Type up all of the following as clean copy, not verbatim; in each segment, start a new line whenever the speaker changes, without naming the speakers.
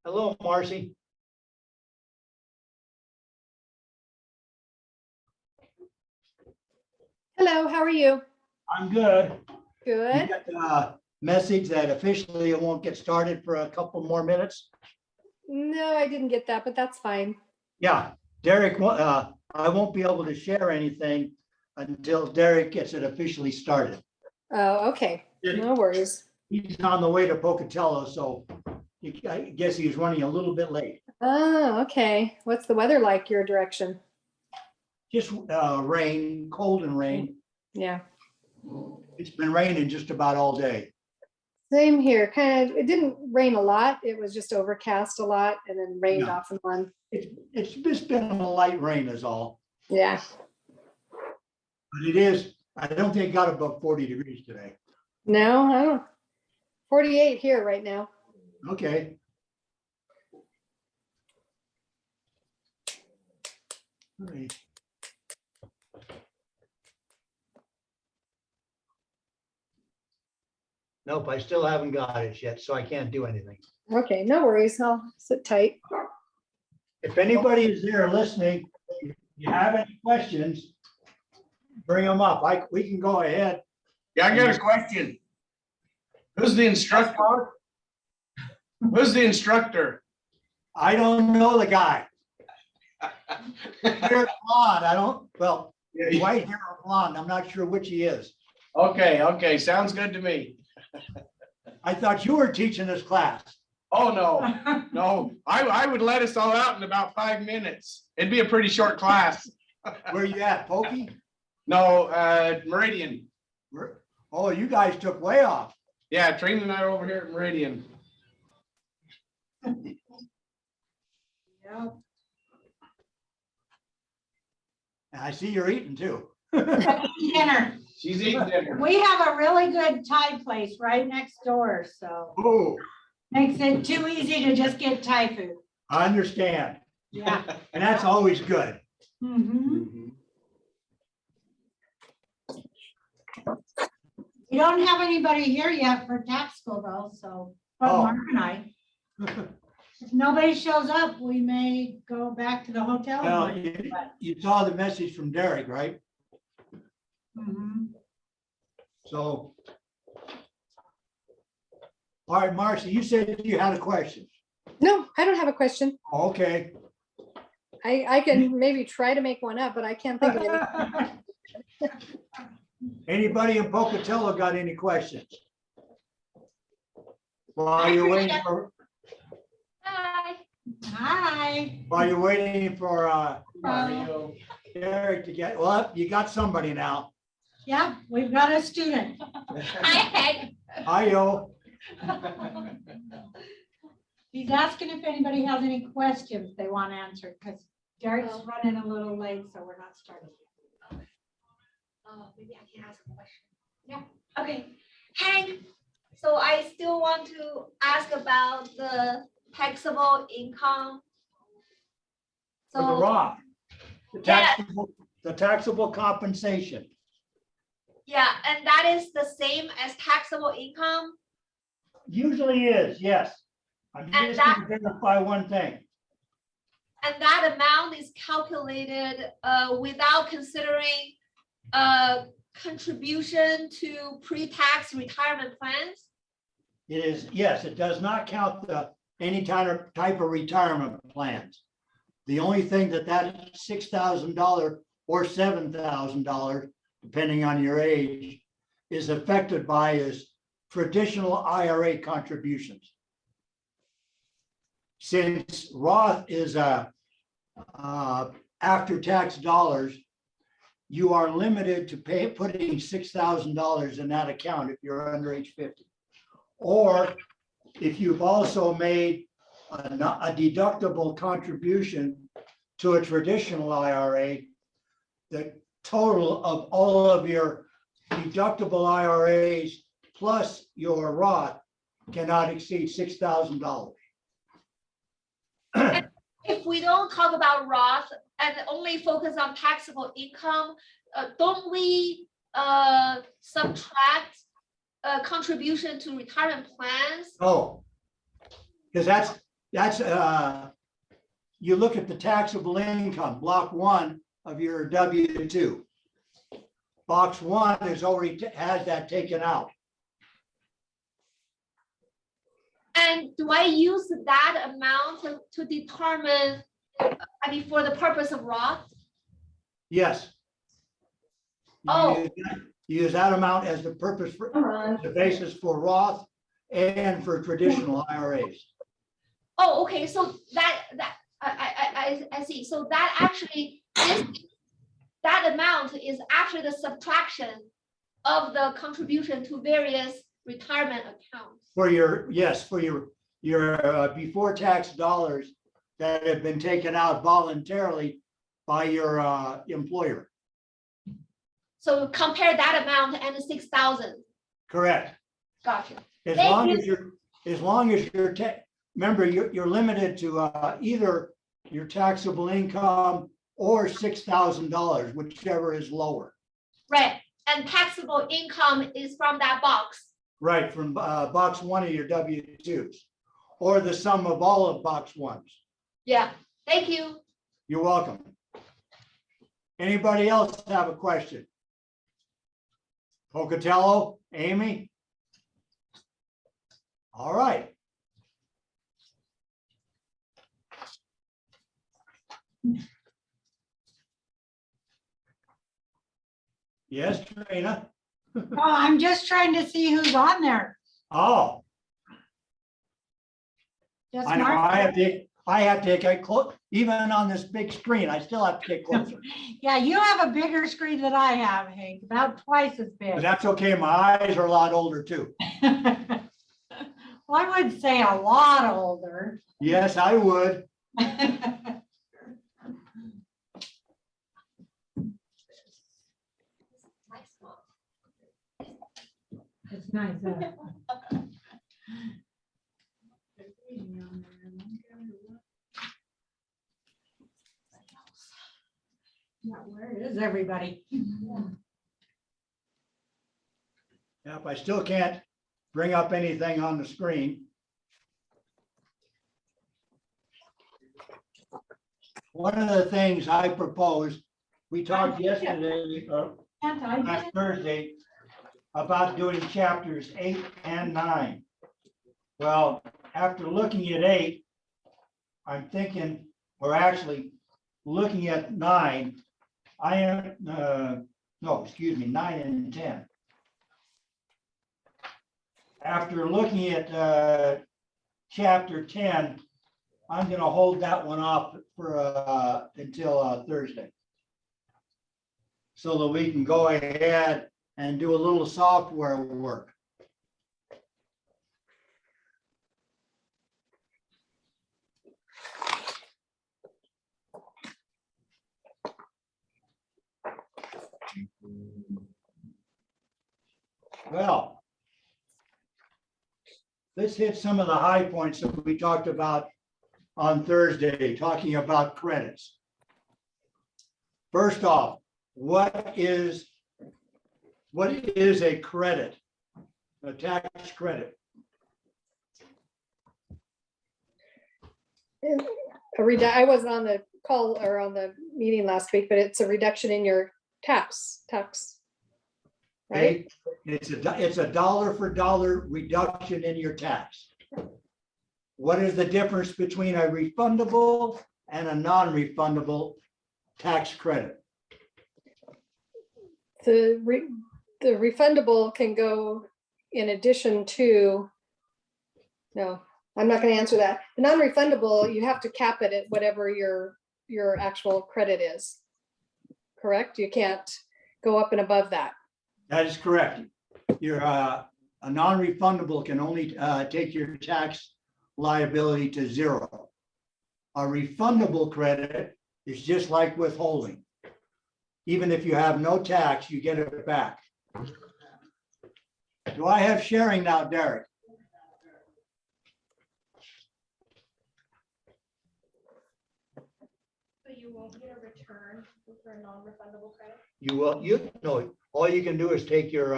Hello, Marcy.
Hello, how are you?
I'm good. You
Good.
got the message that officially it won't get started for a couple more minutes?
No, I didn't get that, but that's fine.
Yeah, Derek, I won't be able to share anything until Derek gets it officially started.
Oh, okay. No worries.
He's on the way to Pocatello, so I guess he's running a little bit late.
Oh, okay. What's the weather like your direction?
Just rain, cold and rain.
Yeah,
It's been raining just about all day.
same here. Kind of, it didn't rain a lot. It was just overcast a lot and then rained
Yeah.
off and on.
It's just been a light rain is all.
Yeah.
But it is, I don't think it got above 40 degrees today.
No, I don't. 48 here right now.
Okay. All right. Nope, I still haven't got it yet, so I can't do anything.
Okay, no worries. I'll sit tight.
If anybody is there listening, if you have any questions, bring them up. We can go ahead.
Yeah, I got a question. Who's the instructor? Who's the instructor?
I don't know the guy. Here blonde, I don't, well, white hair or blonde, I'm not sure which he is.
Okay, sounds good to me.
I thought you were teaching this class.
Oh, no, I would let us all out in about 5 minutes. It'd be a pretty short class.
Where you at, Pokey?
No, Meridian.
Oh, you guys took way off.
Yeah, Trina and I are over here at Meridian.
And I see you're eating too.
Dinner.
She's eating dinner.
We have a really good Thai place right next door, so
Oh,
makes it too easy to just get Thai food.
I understand.
Yeah.
And that's always good.
Mhm. We don't have anybody here yet for tax school though, so, but
Oh.
Mark and I. If nobody shows up, we may go back to the hotel.
Well, you saw the message from Derek, right?
Mhm.
So. All right, Marcy, you said you had a question.
No, I don't have a question.
Okay.
I can maybe try to make one up, but I can't think of any.
Anybody in Pocatello got any questions? While you're waiting for,
Hi.
while you're waiting for
Mario.
Derek to get, well, you got somebody now.
Yeah, we've got a student.
Hi-yo.
He's asking if anybody has any questions they want answered, because Derek's running a little late, so we're not starting.
Maybe I can ask a question. Yeah. Okay. Hank, so I still want to ask about the taxable income.
For the
So,
Roth. The taxable compensation.
yeah, and that is the same as taxable income.
Usually is, yes. I'm
And
just gonna verify one thing.
And that amount is calculated without considering contribution to pre-tax retirement plans.
It is, yes, it does not count any type of retirement plans. The only thing that $6,000 or $7,000, depending on your age, is affected by is traditional IRA contributions. Since Roth is after-tax dollars, you are limited to putting $6,000 in that account if you're under age 50. Or if you've also made a deductible contribution to a traditional IRA, the total of all of your deductible IRAs plus your Roth cannot exceed $6,000.
If we don't talk about Roth and only focus on taxable income, don't we subtract contribution to retirement plans?
Oh, because That's, you look at the taxable income, block one of your W-2. Box one is already has that taken out.
And do I use that amount to determine, I mean, for the purpose of Roth?
Yes. You
Oh.
use that amount as the purpose for, the basis for Roth and for traditional IRAs.
Oh, okay, so I see, so that actually is, that amount is actually the subtraction of the contribution to various retirement accounts.
For your, yes, for your before tax dollars that have been taken out voluntarily by your employer.
So compare that amount and the 6,000,
Correct.
gotcha.
As
Thank
long
you.
as you're, remember, you're limited to either your taxable income or $6,000, whichever is lower.
Right, and taxable income is from that box.
Right, from box one of your W-2s, or the sum of all of box ones.
Yeah, thank you.
You're welcome. Anybody else have a question? Pocatello, Amy? All right. Yes, Trina?
Oh, I'm just trying to see who's on there.
Oh,
Just
I know,
Mark.
I have to get close, even on this big screen, I still have to get closer.
Yeah, you have a bigger screen than I have, Hank, about twice as
But
big.
that's okay, my eyes are a lot older too.
Well, I would say a lot older.
Yes, I would.
It's nice. Yeah, where is everybody?
Yep, I still can't bring up anything on the screen. One of the things I proposed, we talked yesterday,
Can't I
last
get it?
Thursday, about doing chapters 8 and 9. Well, after looking at 8, I'm thinking, or actually looking at 9, I am, no, excuse me, 9 and 10. After looking at chapter 10, I'm going to hold that one off for until Thursday, so that we can go ahead and do a little software work. Well, let's hit some of the high points that we talked about on Thursday, talking about credits. First off, what is a credit? A tax credit?
I wasn't on the call or on the meeting last week, but it's a reduction in your tax, right?
Okay, it's a dollar for dollar reduction in your tax. What is the difference between a refundable and a non-refundable tax credit?
The refundable can go in addition to, no, I'm not going to answer that. The non-refundable, you have to cap it at whatever your actual credit is. Correct? You can't go up and above that.
That is correct. Your a non-refundable can only take your tax liability to zero. A refundable credit is just like withholding. Even if you have no tax, you get it back. Do I have sharing now, Derek?
So you won't get a return for a non-refundable credit?
You will, no, all you can do is take your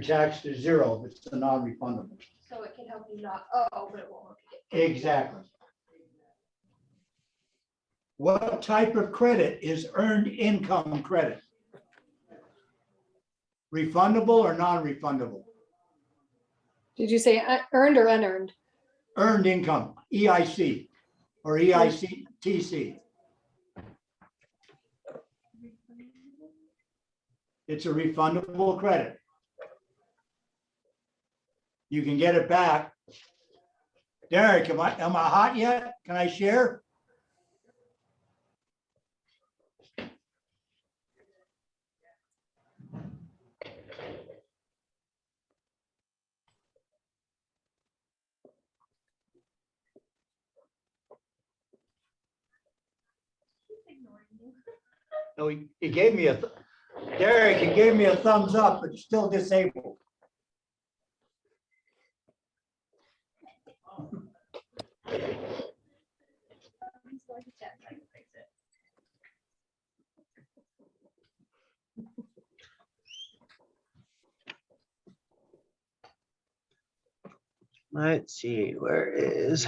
tax to zero if it's a non-refundable.
So it can help you not, oh, but it won't work again.
Exactly. What type of credit is earned income credit? Refundable or non-refundable?
Did you say earned or unearned?
Earned income, EIC or EICTC. It's a refundable credit. You can get it back. Derek, am I hot yet? Can I share? No, he gave me Derek, he gave me a thumbs up, but still disabled.
Let's see, where is?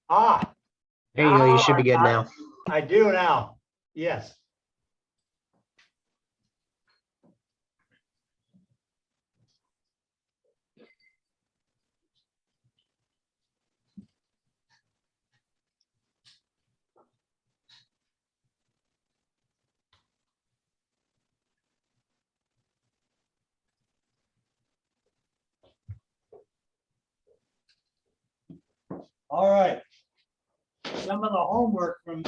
Ah,
There you go, you should be good now.
I do now. Yes. All right. Some of the homework from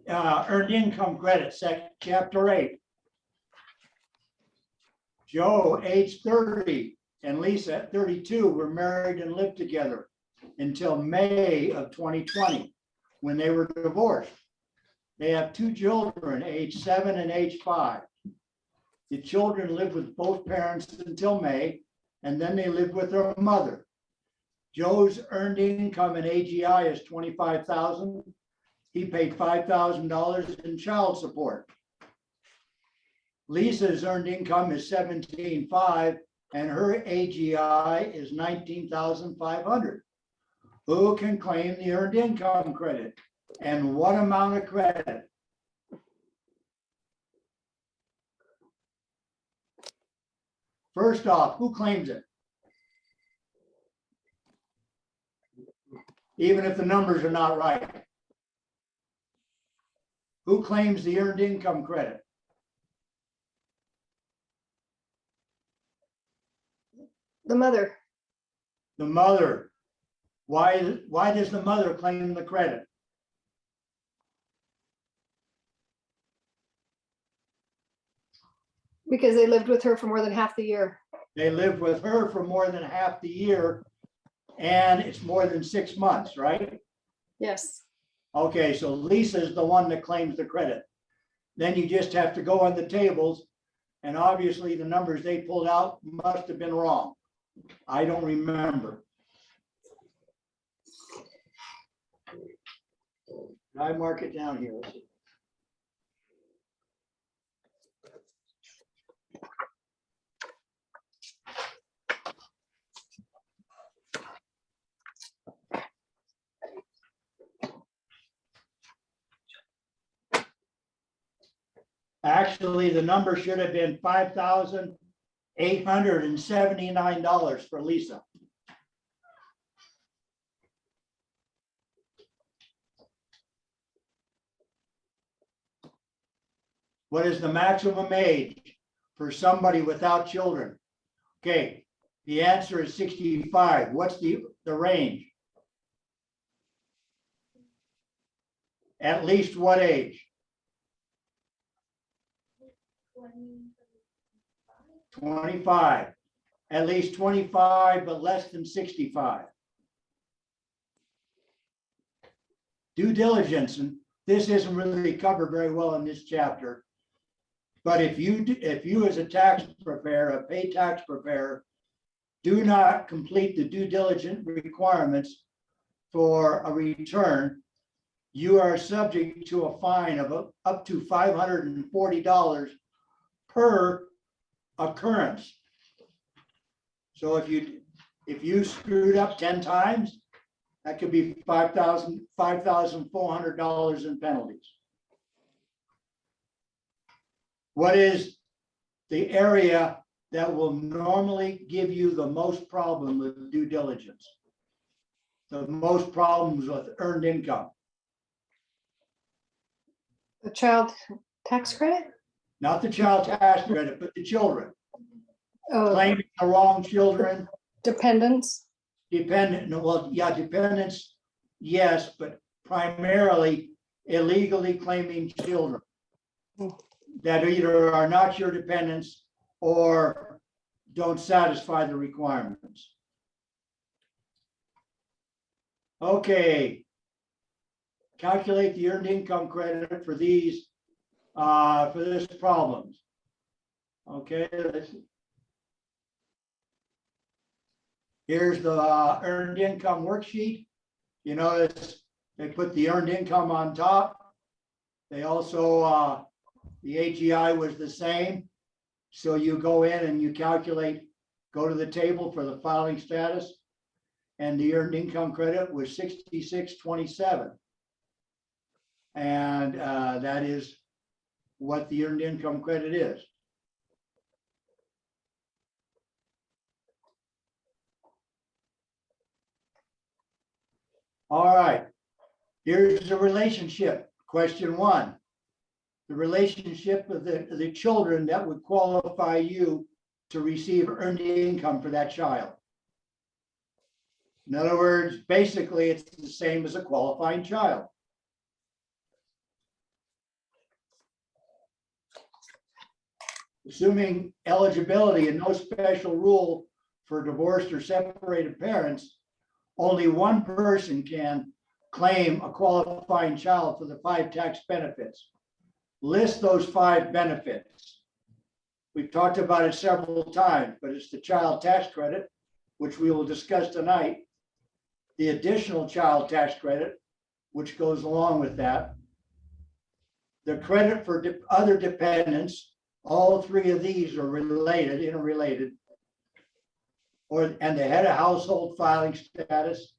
earned income credit, chapter 8. Joe, age 30, and Lisa at 32 were married and lived together until May of 2020, when they were divorced. They have 2 children, age 7 and age 5. The children lived with both parents until May, and then they lived with their mother. Joe's earned income in AGI is $25,000. He paid $5,000 in child support. Lisa's earned income is $17,500 and her AGI is $19,500. Who can claim the earned income credit and what amount of credit? First off, who claims it? Even if the numbers are not right. Who claims the earned income credit?
The mother.
The mother. Why does the mother claim the credit?
Because they lived with her for more than half the year.
They lived with her for more than half the year and it's more than 6 months, right?
Yes.
Okay, so Lisa's the one that claims the credit. Then you just have to go on the tables and obviously the numbers they pulled out must have been wrong. I don't remember. I mark it down here. Let's see. Actually, the number should have been $5,879 for Lisa. What is the maximum age for somebody without children? Okay, the answer is 65. What's the range? At least what age? 25. At least 25, but less than 65. Due diligence, and this isn't really covered very well in this chapter. But if you as a tax preparer, a paid tax preparer, do not complete the due diligence requirements for a return, you are subject to a fine of up to $540 per occurrence. So if you screwed up 10 times, that could be $5,400 in penalties. What is the area that will normally give you the most problem with due diligence? The most problems with earned income?
The child tax credit?
Not the child tax credit, but the children.
Oh,
Claiming the wrong children,
dependents?
dependent, no, well, yeah, dependents, yes, but primarily illegally claiming children that either are not your dependents or don't satisfy the requirements. Okay. Calculate the earned income credit for these, for this problems. Okay, here's the earned income worksheet. You notice they put the earned income on top. They also, the AGI was the same. So you go in and you calculate, go to the table for the filing status, and the earned income credit was 6627. And that is what the earned income credit is. All right, here's the relationship. Question 1. The relationship of the children that would qualify you to receive earned income for that child. In other words, basically, it's the same as a qualifying child. Assuming eligibility and no special rule for divorced or separated parents, only one person can claim a qualifying child for the 5 tax benefits. List those 5 benefits. We've talked about it several times, but it's the child tax credit, which we will discuss tonight, the additional child tax credit, which goes along with that, the credit for other dependents. All 3 of these are related, interrelated. And the head of household filing status,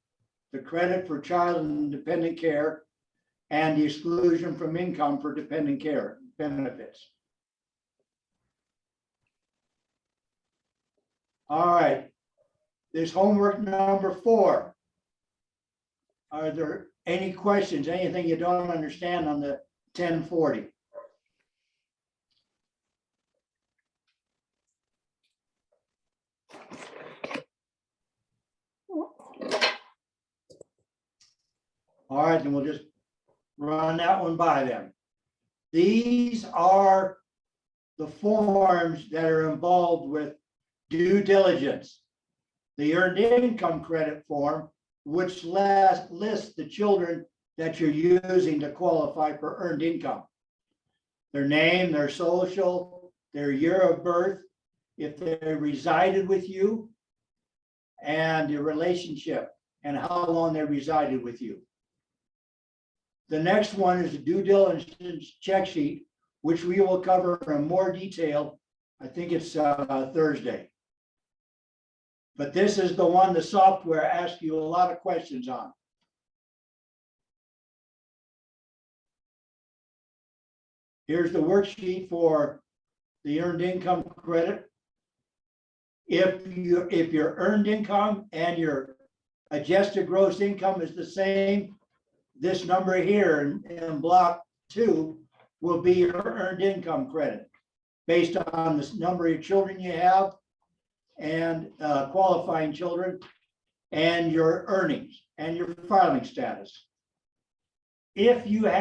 the credit for child and dependent care, and the exclusion from income for dependent care benefits. All right, this homework number 4. Are there any questions, anything you don't understand on the 1040? All right, then we'll just run that one by them. These are the forms that are involved with due diligence. The earned income credit form, which lists the children that you're using to qualify for earned income. Their name, their social, their year of birth, if they resided with you, and your relationship and how long they resided with you. The next one is a due diligence check sheet, which we will cover in more detail. I think it's Thursday. But this is the one the software asks you a lot of questions on. Here's the worksheet for the earned income credit. If your earned income and your adjusted gross income is the same, this number here in block 2 will be your earned income credit based on the number of children you have and qualifying children and your earnings and your filing status. If your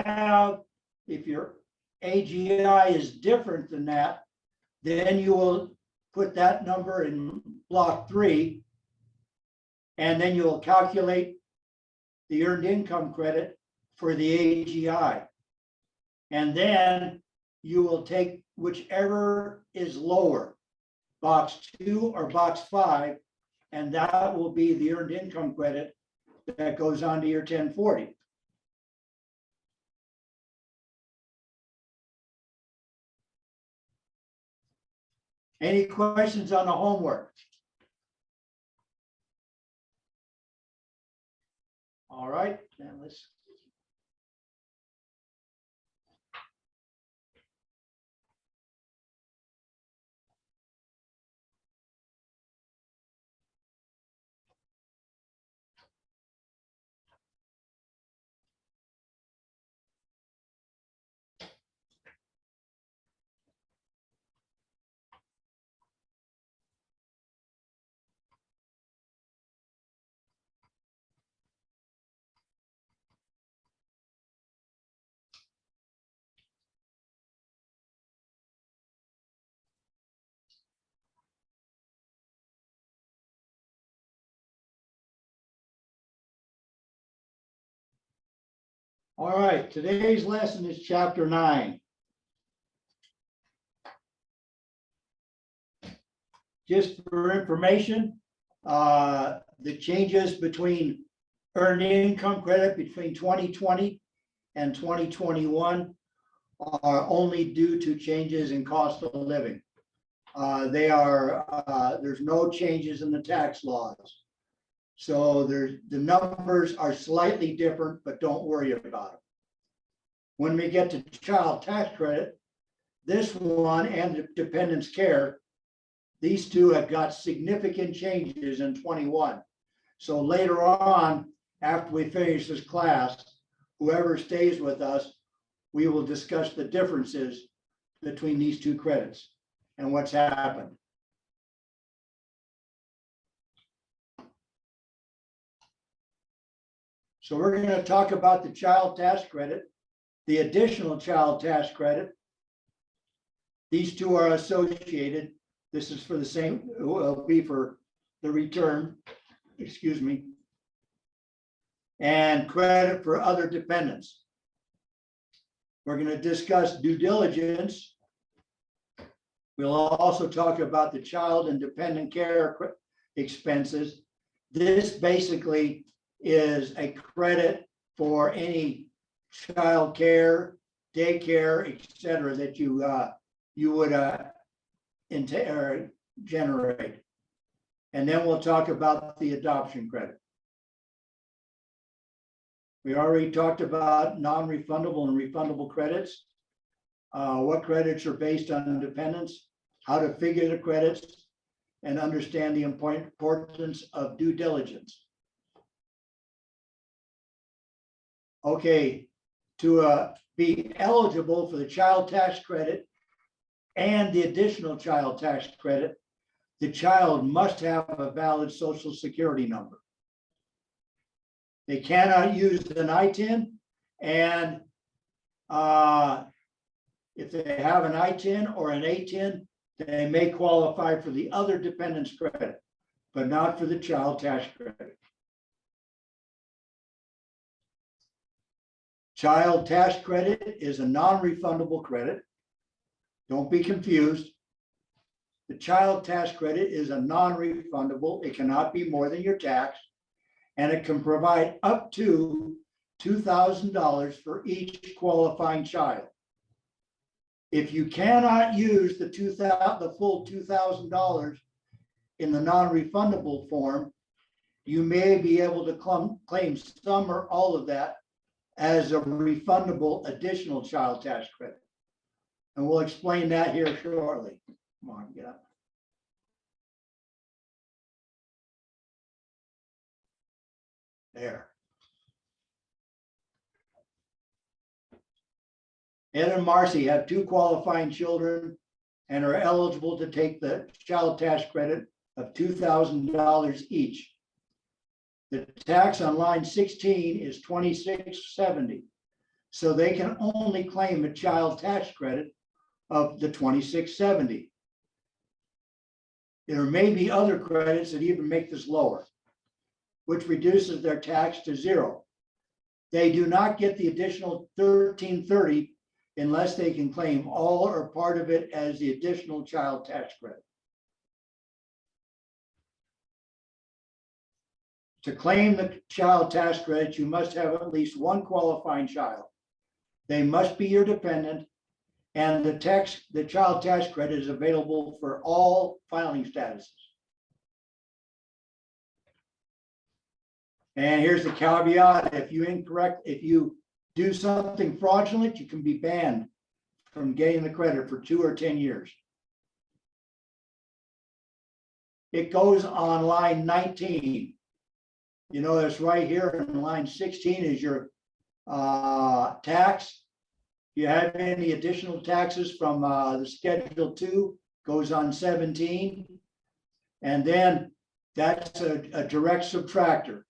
AGI is different than that, then you will put that number in block 3, and then you'll calculate the earned income credit for the AGI. And then you will take whichever is lower, box 2 or box 5, and that will be the earned income credit that goes on to your 1040. Any questions on the homework? All right, then let's. All right, today's lesson is chapter 9. Just for information, the changes between earned income credit between 2020 and 2021 are only due to changes in cost of living. There's no changes in the tax laws. So the numbers are slightly different, but don't worry about it. When we get to child tax credit, this one and dependents care, these two have got significant changes in 21. So later on, after we finish this class, whoever stays with us, we will discuss the differences between these two credits and what's happened. So we're going to talk about the child tax credit, the additional child tax credit. These two are associated. This is for the same, will be for the return, excuse me, and credit for other dependents. We're going to discuss due diligence. We'll also talk about the child and dependent care expenses. This basically is a credit for any child care, daycare, et cetera, that you would generate. And then we'll talk about the adoption credit. We already talked about non-refundable and refundable credits. What credits are based on dependents, how to figure the credits, and understand the importance of due diligence. Okay, to be eligible for the child tax credit and the additional child tax credit, the child must have a valid Social Security number. They cannot use an ITIN, and if they have an ITIN or an ATIN, they may qualify for the other dependents credit, but not for the child tax credit. Child tax credit is a non-refundable credit. Don't be confused. The child tax credit is a non-refundable. It cannot be more than your tax, and it can provide up to $2,000 for each qualifying child. If you cannot use the full $2,000 in the non-refundable form, you may be able to claim some or all of that as a refundable additional child tax credit. And we'll explain that here shortly. Come on, get up. There. Ed and Marcy have 2 qualifying children and are eligible to take the child tax credit of $2,000 each. The tax on line 16 is $26.70. So they can only claim a child tax credit of the $26.70. There may be other credits that even make this lower, which reduces their tax to 0. They do not get the additional $13.30 unless they can claim all or part of it as the additional child tax credit. To claim the child tax credit, you must have at least one qualifying child. They must be your dependent, and the child tax credit is available for all filing statuses. And here's the caveat: if you do something fraudulent, you can be banned from getting the credit for 2 or 10 years. It goes on line 19. You notice right here in line 16 is your tax. You have any additional taxes from the Schedule 2 goes on 17. And then that's a direct subtractor.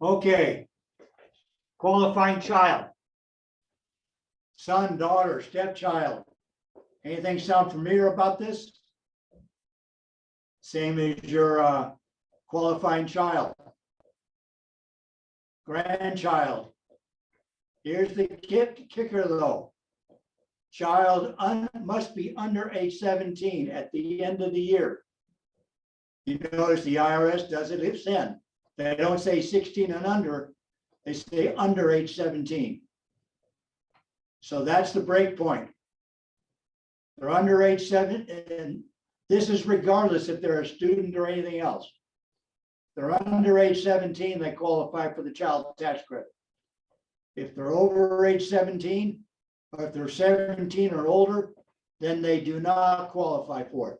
Okay. Qualifying child. Son, daughter, stepchild. Anything sound familiar about this? Same as your qualifying child. Grandchild. Here's the kicker though. Child must be under age 17 at the end of the year. You notice the IRS does it if then. They don't say 16 and under, they say under age 17. So that's the break point. They're under age 7, and this is regardless if they're a student or anything else. They're under age 17, they qualify for the child tax credit. If they're over age 17, or if they're 17 or older, then they do not qualify for it.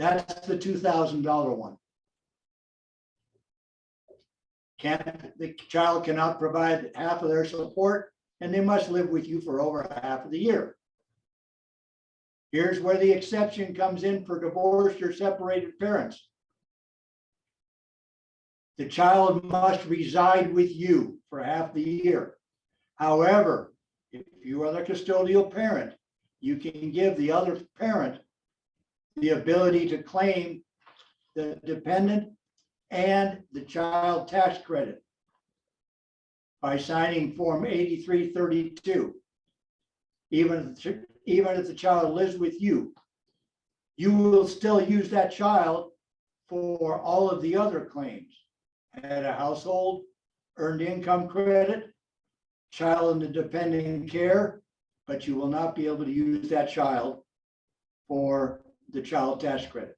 That's the $2,000 one. The child cannot provide half of their support, and they must live with you for over half of the year. Here's where the exception comes in for divorced or separated parents. The child must reside with you for half the year. However, if you are the custodial parent, you can give the other parent the ability to claim the dependent and the child tax credit by signing Form 8332. Even if the child lives with you, you will still use that child for all of the other claims. Head of household, earned income credit, child in the dependent care, but you will not be able to use that child for the child tax credit.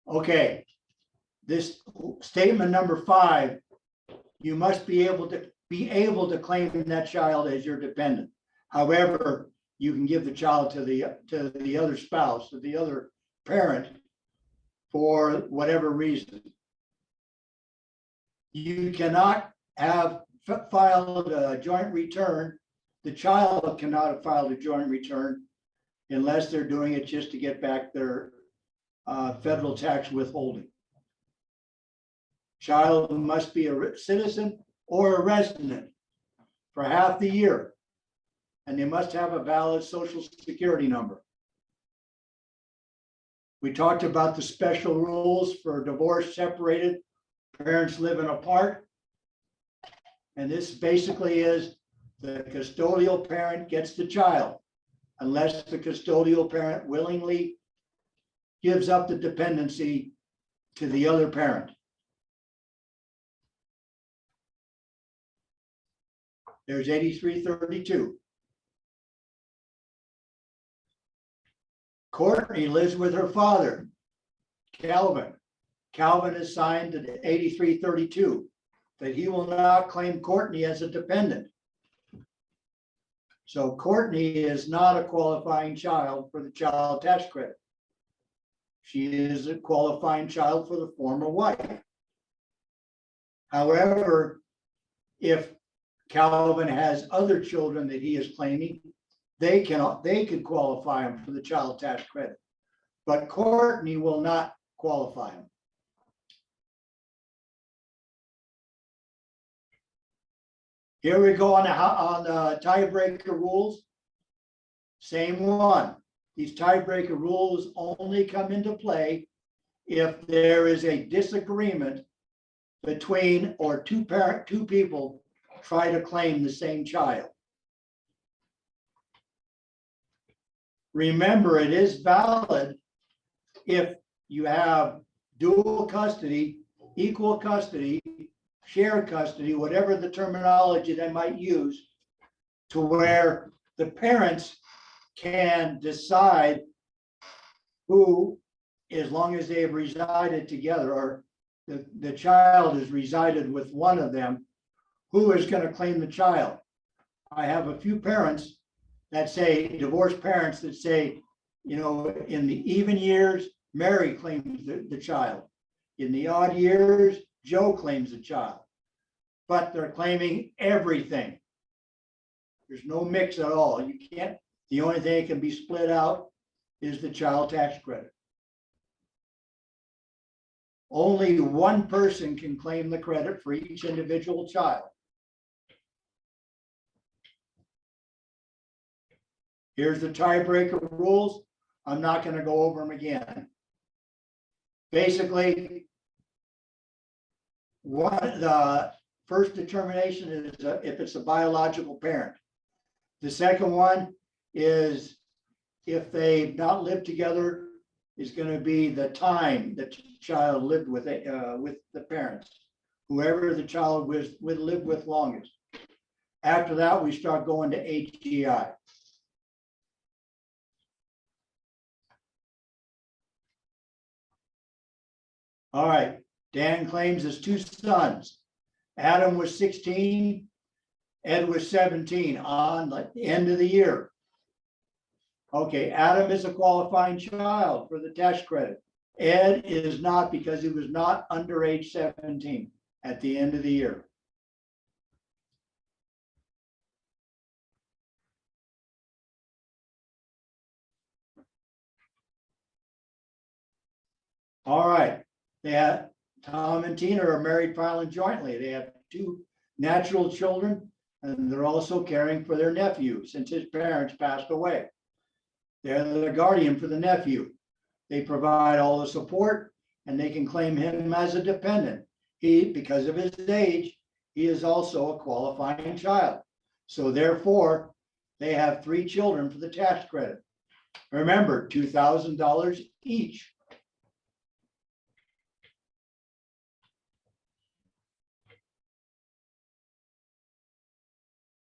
Okay, this statement number 5, you must be able to claim that child as your dependent. However, you can give the child to the other spouse, to the other parent, for whatever reason. You cannot have filed a joint return. The child cannot have filed a joint return unless they're doing it just to get back their federal tax withholding. Child must be a citizen or a resident for half the year, and they must have a valid social security number. We talked about the special rules for divorced, separated, parents living apart. And this basically is the custodial parent gets the child unless the custodial parent willingly gives up the dependency to the other parent. There's 8332. Courtney lives with her father, Calvin. Calvin has signed the 8332 that he will not claim Courtney as a dependent. So Courtney is not a qualifying child for the child tax credit. She is a qualifying child for the former wife. However, if Calvin has other children that he is claiming, they could qualify him for the child tax credit, but Courtney will not qualify him. Here we go on the tiebreaker rules. Same one. These tiebreaker rules only come into play if there is a disagreement between or two people try to claim the same child. Remember, it is valid if you have dual custody, equal custody, shared custody, whatever the terminology they might use, to where the parents can decide who, as long as they have resided together, or the child has resided with one of them, who is going to claim the child. I have a few parents that say, divorced parents that say, you know, in the even years, Mary claims the child. In the odd years, Joe claims the child. But they're claiming everything. There's no mix at all. You can't, the only thing that can be split out is the child tax credit. Only one person can claim the credit for each individual child. Here's the tiebreaker rules. I'm not going to go over them again. Basically, the first determination is if it's a biological parent. The second one is if they not live together, is going to be the time that the child lived with the parents, whoever the child would live with longest. After that, we start going to HGI. All right, Dan claims his two sons. Adam was 16, Ed was 17 on the end of the year. Okay, Adam is a qualifying child for the tax credit. Ed is not, because he was not under age 17 at the end of the year. All right, Tom and Tina are married filing jointly. They have two natural children, and they're also caring for their nephew since his parents passed away. They're the guardian for the nephew. They provide all the support, and they can claim him as a dependent. Because of his age, he is also a qualifying child. So therefore, they have 3 children for the tax credit. Remember, $2,000 each.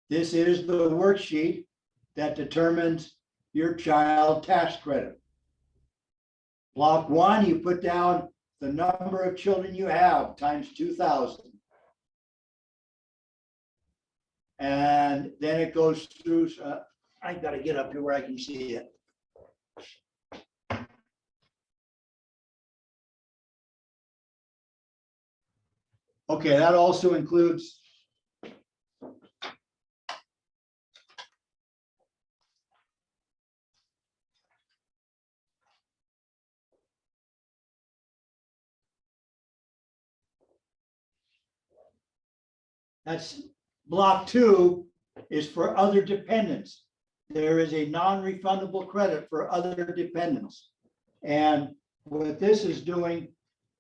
This is the worksheet that determines your child tax credit. Block 1, you put down the number of children you have times 2,000. And then it goes through, I gotta get up here where I can see it. Okay, that also includes that's block 2 is for other dependents. There is a non-refundable credit for other dependents. And what this is doing,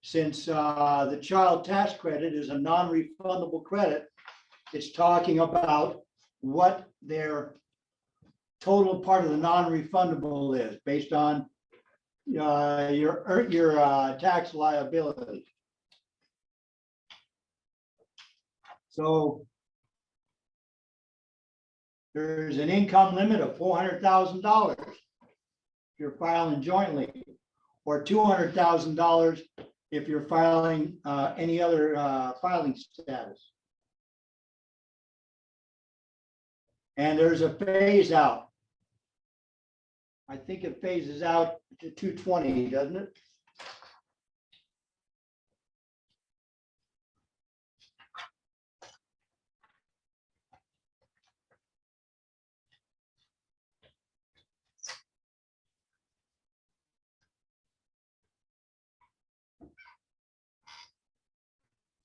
since the child tax credit is a non-refundable credit, it's talking about what their total part of the non-refundable is based on your tax liability. So there's an income limit of $400,000 if you're filing jointly, or $200,000 if you're filing any other filing status. And there's a phase out. I think it phases out to 220, doesn't it?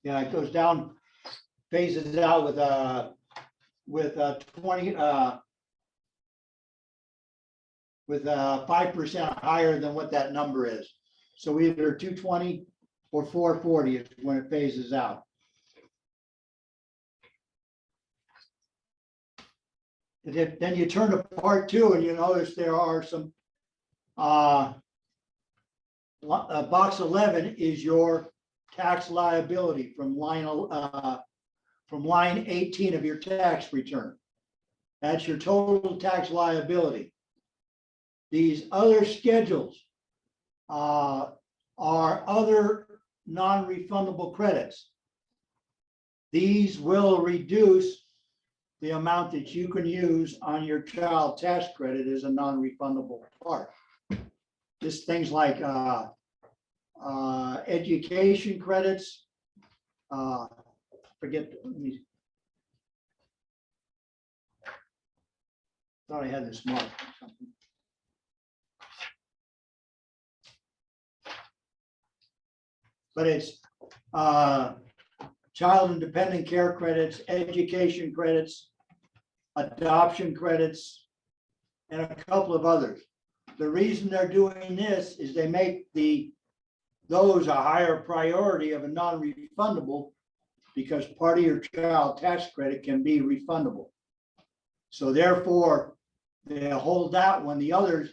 Yeah, it goes down, phases out with with 20, with 5% higher than what that number is. So either 220 or 440 is when it phases out. And then you turn to part two and you notice there are some, box 11 is your tax liability from line 18 of your tax return. That's your total tax liability. These other schedules are other non-refundable credits. These will reduce the amount that you can use on your child tax credit as a non-refundable part. Just things like education credits. Forget, thought I had this marked or something. But it's child and dependent care credits, education credits, adoption credits, and a couple of others. The reason they're doing this is they make those a higher priority of a non-refundable because part of your child tax credit can be refundable. So therefore, they hold that when the others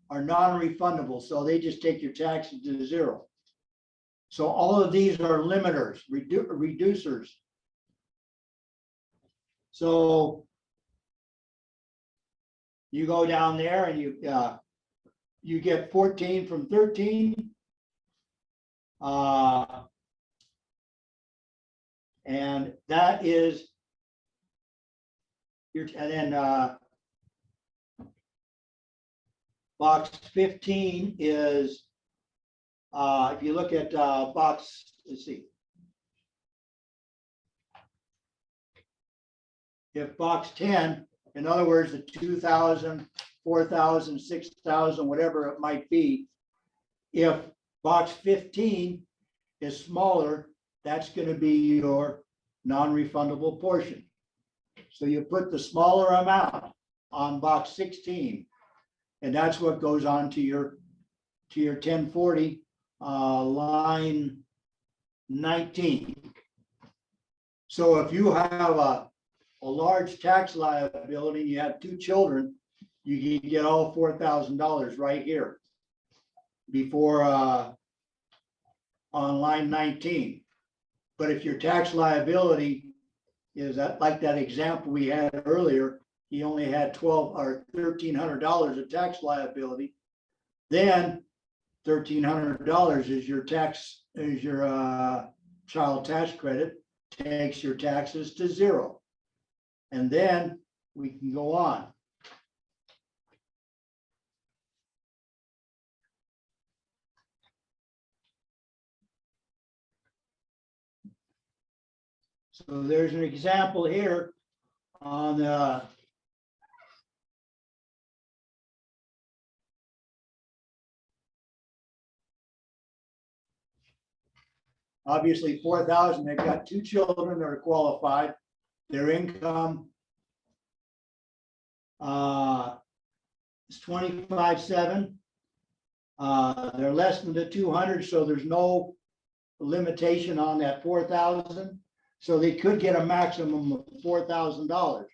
are non-refundable. So they just take your taxes to zero. So all of these are limiters, reducers. So you go down there and you get 14 from 13. And that is your, and then box 15 is, if you look at box, let's see. If box 10, in other words, the 2,000, 4,000, 6,000, whatever it might be, if box 15 is smaller, that's going to be your non-refundable portion. So you put the smaller amount on box 16, and that's what goes on to your 1040 line 19. So if you have a large tax liability, you have 2 children, you can get all $4,000 right here before on line 19. But if your tax liability is that, like that example we had earlier, he only had $1,200 or $1,300 of tax liability, then $1,300 is your tax, is your child tax credit, takes your taxes to zero. And then we can go on. So there's an example here on obviously 4,000. They've got 2 children that are qualified. Their income is 25,700. They're less than the 200, so there's no limitation on that 4,000. So they could get a maximum of $4,000.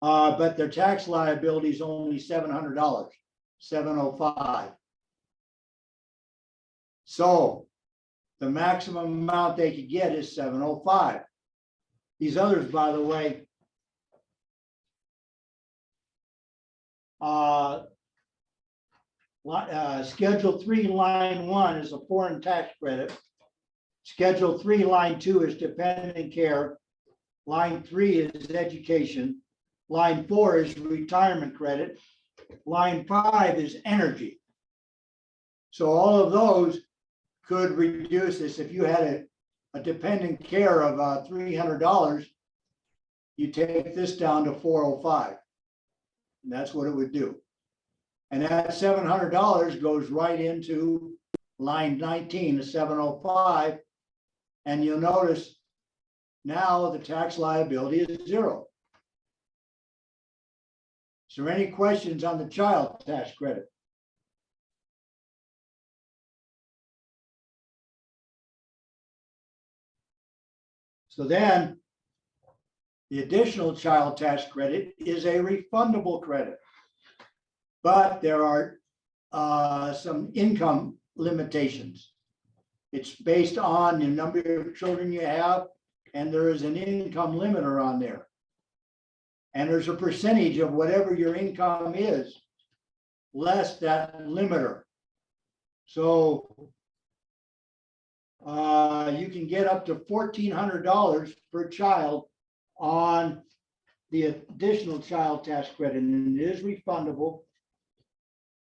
But their tax liability is only $700, $705. So the maximum amount they could get is $705. These others, by the way, Schedule 3, line 1 is a foreign tax credit. Schedule 3, line 2 is dependent care. Line 3 is education. Line 4 is retirement credit. Line 5 is energy. So all of those could reduce this. If you had a dependent care of $300, you take this down to $405. And that's what it would do. And that $700 goes right into line 19, the 705. And you'll notice now the tax liability is zero. Is there any questions on the child tax credit? So then, the additional child tax credit is a refundable credit. But there are some income limitations. It's based on the number of children you have, and there is an income limiter on there. And there's a percentage of whatever your income is, less that limiter. So you can get up to $1,400 per child on the additional child tax credit, and it is refundable.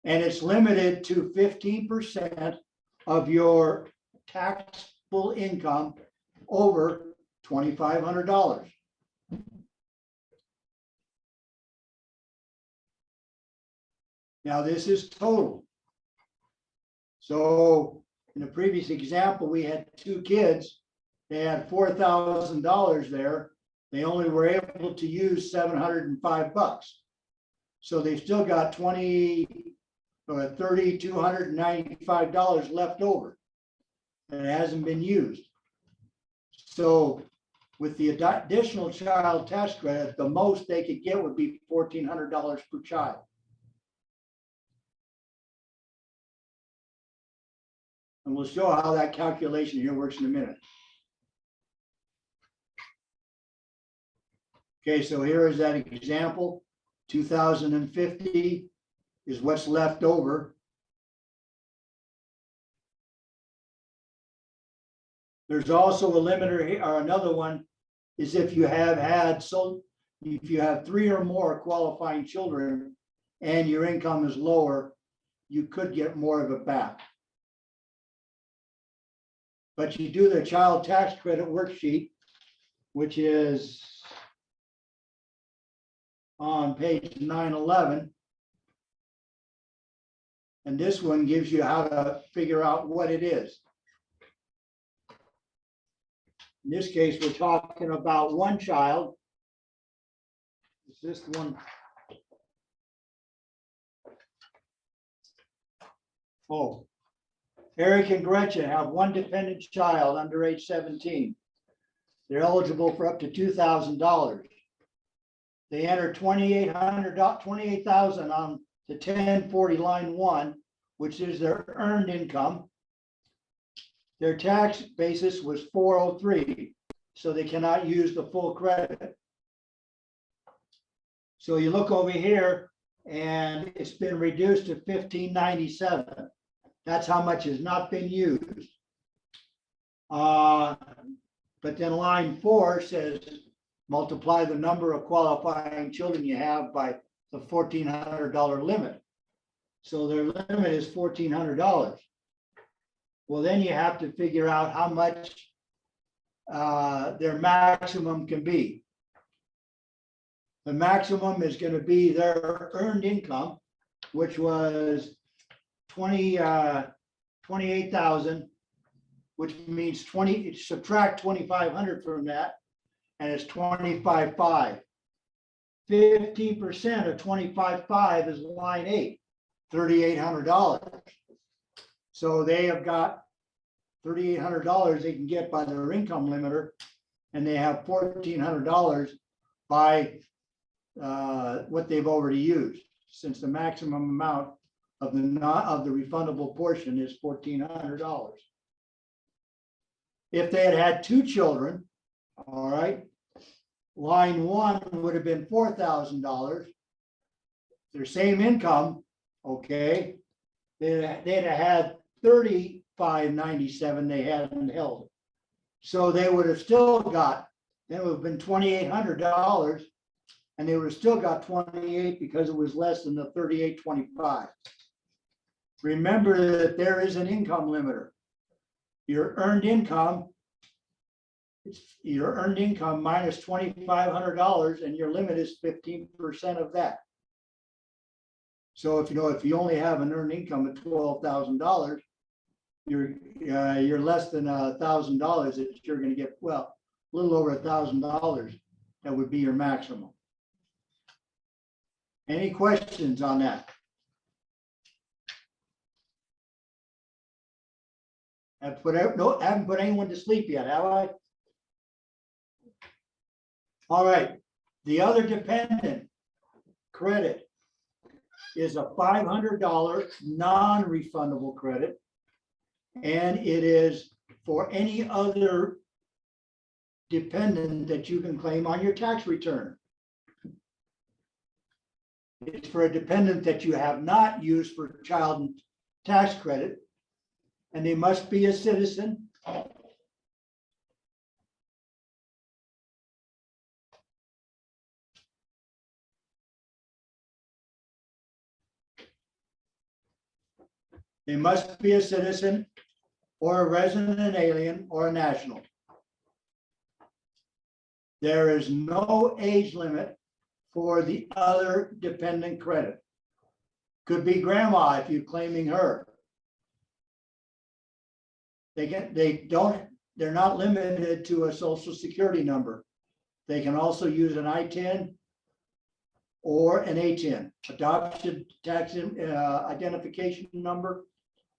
And it's limited to 15% of your taxable income over $2,500. Now, this is total. So in the previous example, we had two kids. They had $4,000 there. They only were able to use $705. So they've still got $3,295 left over. And it hasn't been used. So with the additional child tax credit, the most they could get would be $1,400 per child. And we'll show how that calculation here works in a minute. Okay, so here is that example. 2,050 is what's left over. There's also a limiter here, or another one is if you have if you have 3 or more qualifying children and your income is lower, you could get more of it back. But you do the child tax credit worksheet, which is on page 911. And this one gives you how to figure out what it is. In this case, we're talking about one child. Is this the one? Oh, Eric and Gretchen have one dependent child under age 17. They're eligible for up to $2,000. They enter $28,000 on the 1040 line 1, which is their earned income. Their tax basis was 403, so they cannot use the full credit. So you look over here and it's been reduced to $1,597. That's how much has not been used. But then line 4 says multiply the number of qualifying children you have by the $1,400 limit. So their limit is $1,400. Well, then you have to figure out how much their maximum can be. The maximum is going to be their earned income, which was 28,000, which means subtract 2,500 from that, and it's 25,500. 15% of 25,500 is line 8, $3,800. So they have got $3,800 they can get by their income limiter, and they have $1,400 by what they've already used, since the maximum amount of the refundable portion is $1,400. If they had had 2 children, all right, line 1 would have been $4,000. Their same income, okay, they'd have had $3,597 they hadn't held. So they would have still got, then it would have been $2,800, and they would have still got 28 because it was less than the 3825. Remember that there is an income limiter. Your earned income, it's your earned income minus $2,500, and your limit is 15% of that. So if you only have an earned income of $12,000, you're less than $1,000 that you're going to get. Well, little over $1,000, that would be your maximum. Any questions on that? Haven't put anyone to sleep yet, have I? All right, the other dependent credit is a $500 non-refundable credit. And it is for any other dependent that you can claim on your tax return. It's for a dependent that you have not used for child tax credit, and they must be a citizen. They must be a citizen or a resident alien or a national. There is no age limit for the other dependent credit. Could be grandma if you're claiming her. They're not limited to a social security number. They can also use an I-10 or an A-10, adoption tax identification number,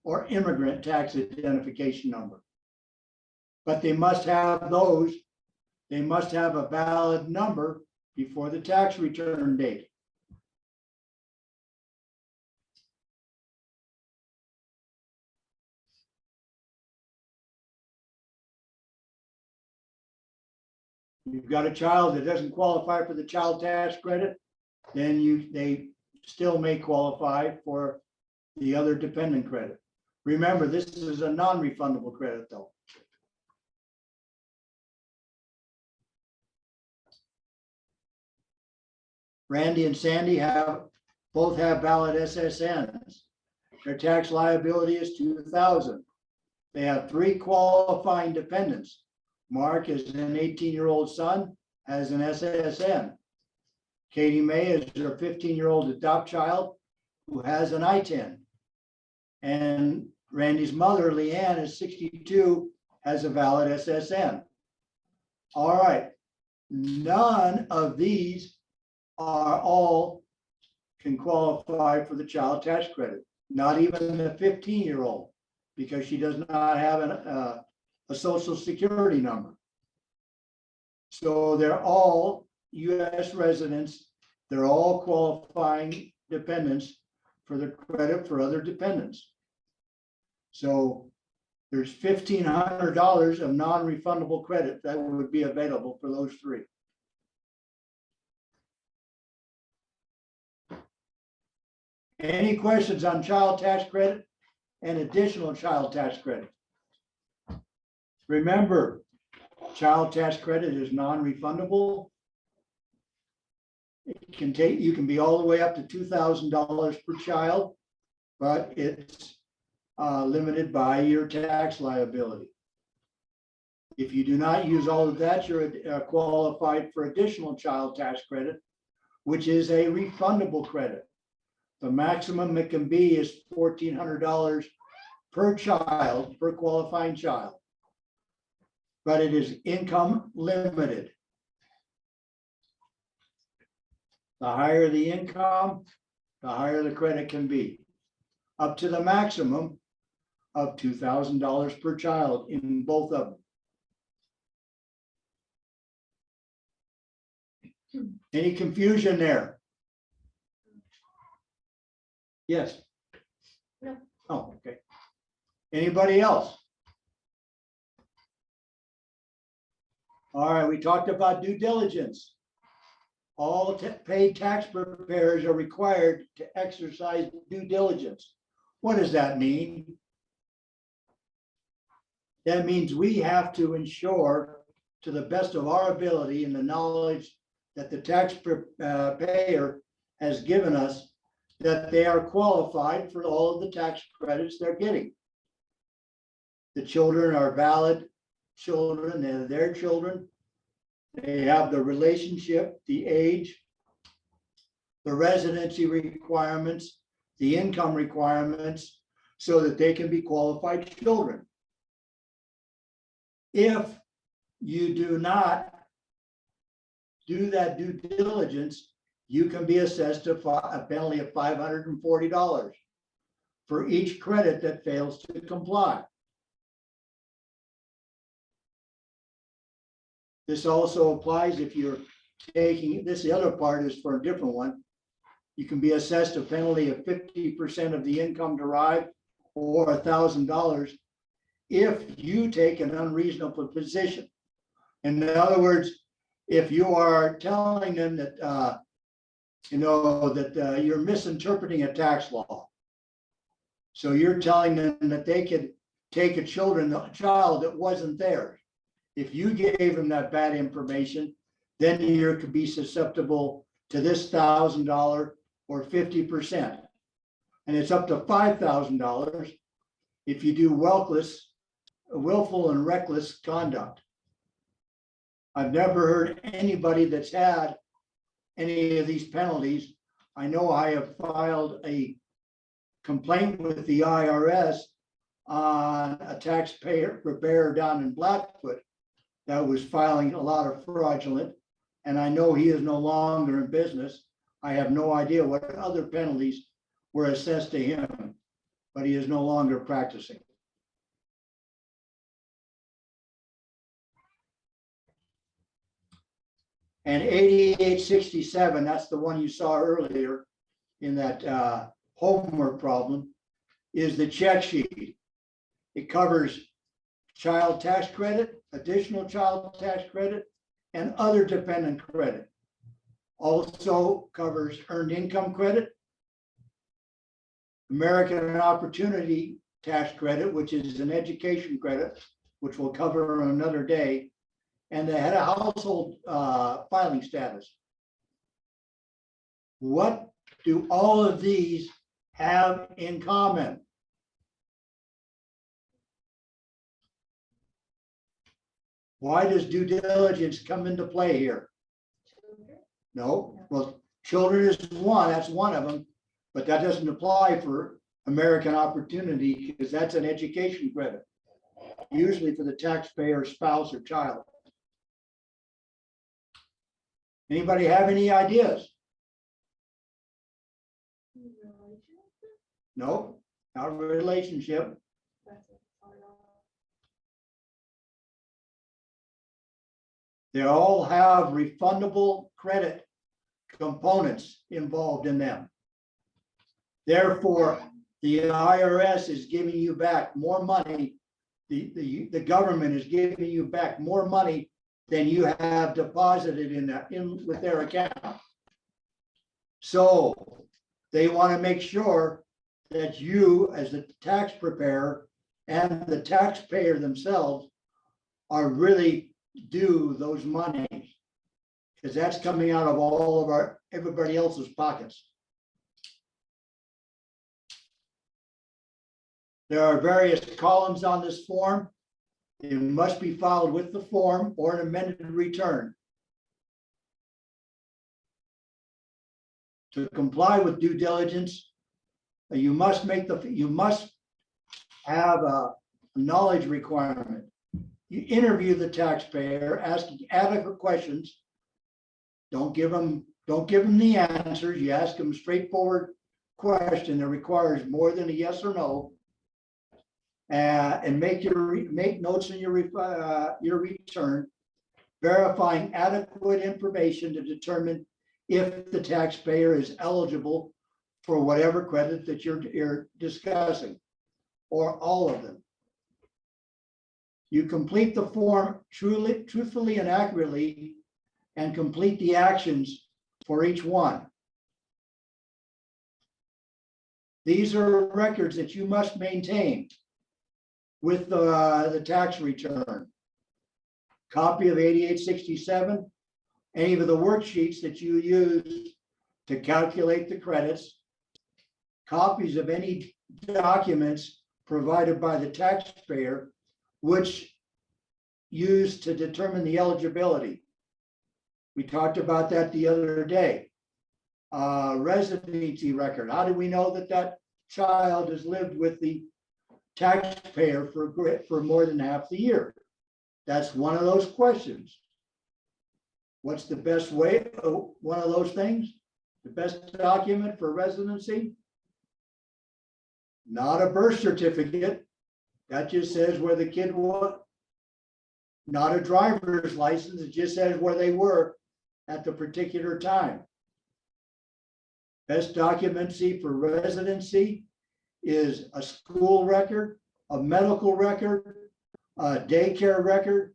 or immigrant tax identification number. But they must have those. They must have a valid number before the tax return date. You've got a child that doesn't qualify for the child tax credit, then they still may qualify for the other dependent credit. Remember, this is a non-refundable credit though. Randy and Sandy both have valid SSNs. Their tax liability is $2,000. They have 3 qualifying dependents. Mark is an 18-year-old son, has an SSN. Katie May is her 15-year-old adopt child who has an I-10. And Randy's mother, Leanne, is 62, has a valid SSN. All right, none of these all can qualify for the child tax credit, not even the 15-year-old, because she does not have a social security number. So they're all US residents. They're all qualifying dependents for the credit for other dependents. So there's $1,500 of non-refundable credit that would be available for those 3. Any questions on child tax credit and additional child tax credit? Remember, child tax credit is non-refundable. You can be all the way up to $2,000 per child, but it's limited by your tax liability. If you do not use all of that, you're qualified for additional child tax credit, which is a refundable credit. The maximum it can be is $1,400 per child, per qualifying child. But it is income limited. The higher the income, the higher the credit can be, up to the maximum of $2,000 per child in both of them. Any confusion there? Yes?
No.
Oh, okay. Anybody else? All right, we talked about due diligence. All paid tax preparers are required to exercise due diligence. What does that mean? That means we have to ensure, to the best of our ability and the knowledge that the taxpayer has given us, that they are qualified for all of the tax credits they're getting. The children are valid children, they're their children. They have the relationship, the age, the residency requirements, the income requirements, so that they can be qualified children. If you do not do that due diligence, you can be assessed a penalty of $540 for each credit that fails to comply. This also applies if you're taking, this, the other part is for a different one. You can be assessed a penalty of 50% of the income derived or $1,000 if you take an unreasonable position. In other words, if you are telling them that, you're misinterpreting a tax law. So you're telling them that they could take a child that wasn't theirs. If you gave them that bad information, then you could be susceptible to this $1,000 or 50%. And it's up to $5,000 if you do willful and reckless conduct. I've never heard anybody that's had any of these penalties. I know I have filed a complaint with the IRS on a taxpayer preparer down in Blackfoot that was filing a lot of fraudulent, and I know he is no longer in business. I have no idea what other penalties were assessed to him, but he is no longer practicing. And 8867, that's the one you saw earlier in that homework problem, is the check sheet. It covers child tax credit, additional child tax credit, and other dependent credit. Also covers earned income credit, American Opportunity Tax Credit, which is an education credit, which we'll cover on another day, and the head of household filing status. What do all of these have in common? Why does due diligence come into play here? No, well, children is one, that's one of them, but that doesn't apply for American Opportunity because that's an education credit, usually for the taxpayer, spouse, or child. Anybody have any ideas? No, not a relationship. They all have refundable credit components involved in them. Therefore, the IRS is giving you back more money. The government is giving you back more money than you have deposited in with their account. So they want to make sure that you, as the tax preparer and the taxpayer themselves, are really due those monies, because that's coming out of all of everybody else's pockets. There are various columns on this form. It must be filed with the form or an amended return. To comply with due diligence, you must have a knowledge requirement. You interview the taxpayer, asking adequate questions. Don't give them the answers. You ask them a straightforward question that requires more than a yes or no. And make notes in your return, verifying adequate information to determine if the taxpayer is eligible for whatever credit that you're discussing, or all of them. You complete the form truthfully and accurately, and complete the actions for each one. These are records that you must maintain with the tax return. Copy of 8867, any of the worksheets that you use to calculate the credits, copies of any documents provided by the taxpayer which used to determine the eligibility. We talked about that the other day. Residency record. How do we know that that child has lived with the taxpayer for more than half the year? That's one of those questions. What's the best way, one of those things? The best document for residency? Not a birth certificate. That just says where the kid was. Not a driver's license. It just says where they were at the particular time. Best documency for residency is a school record, a medical record, a daycare record,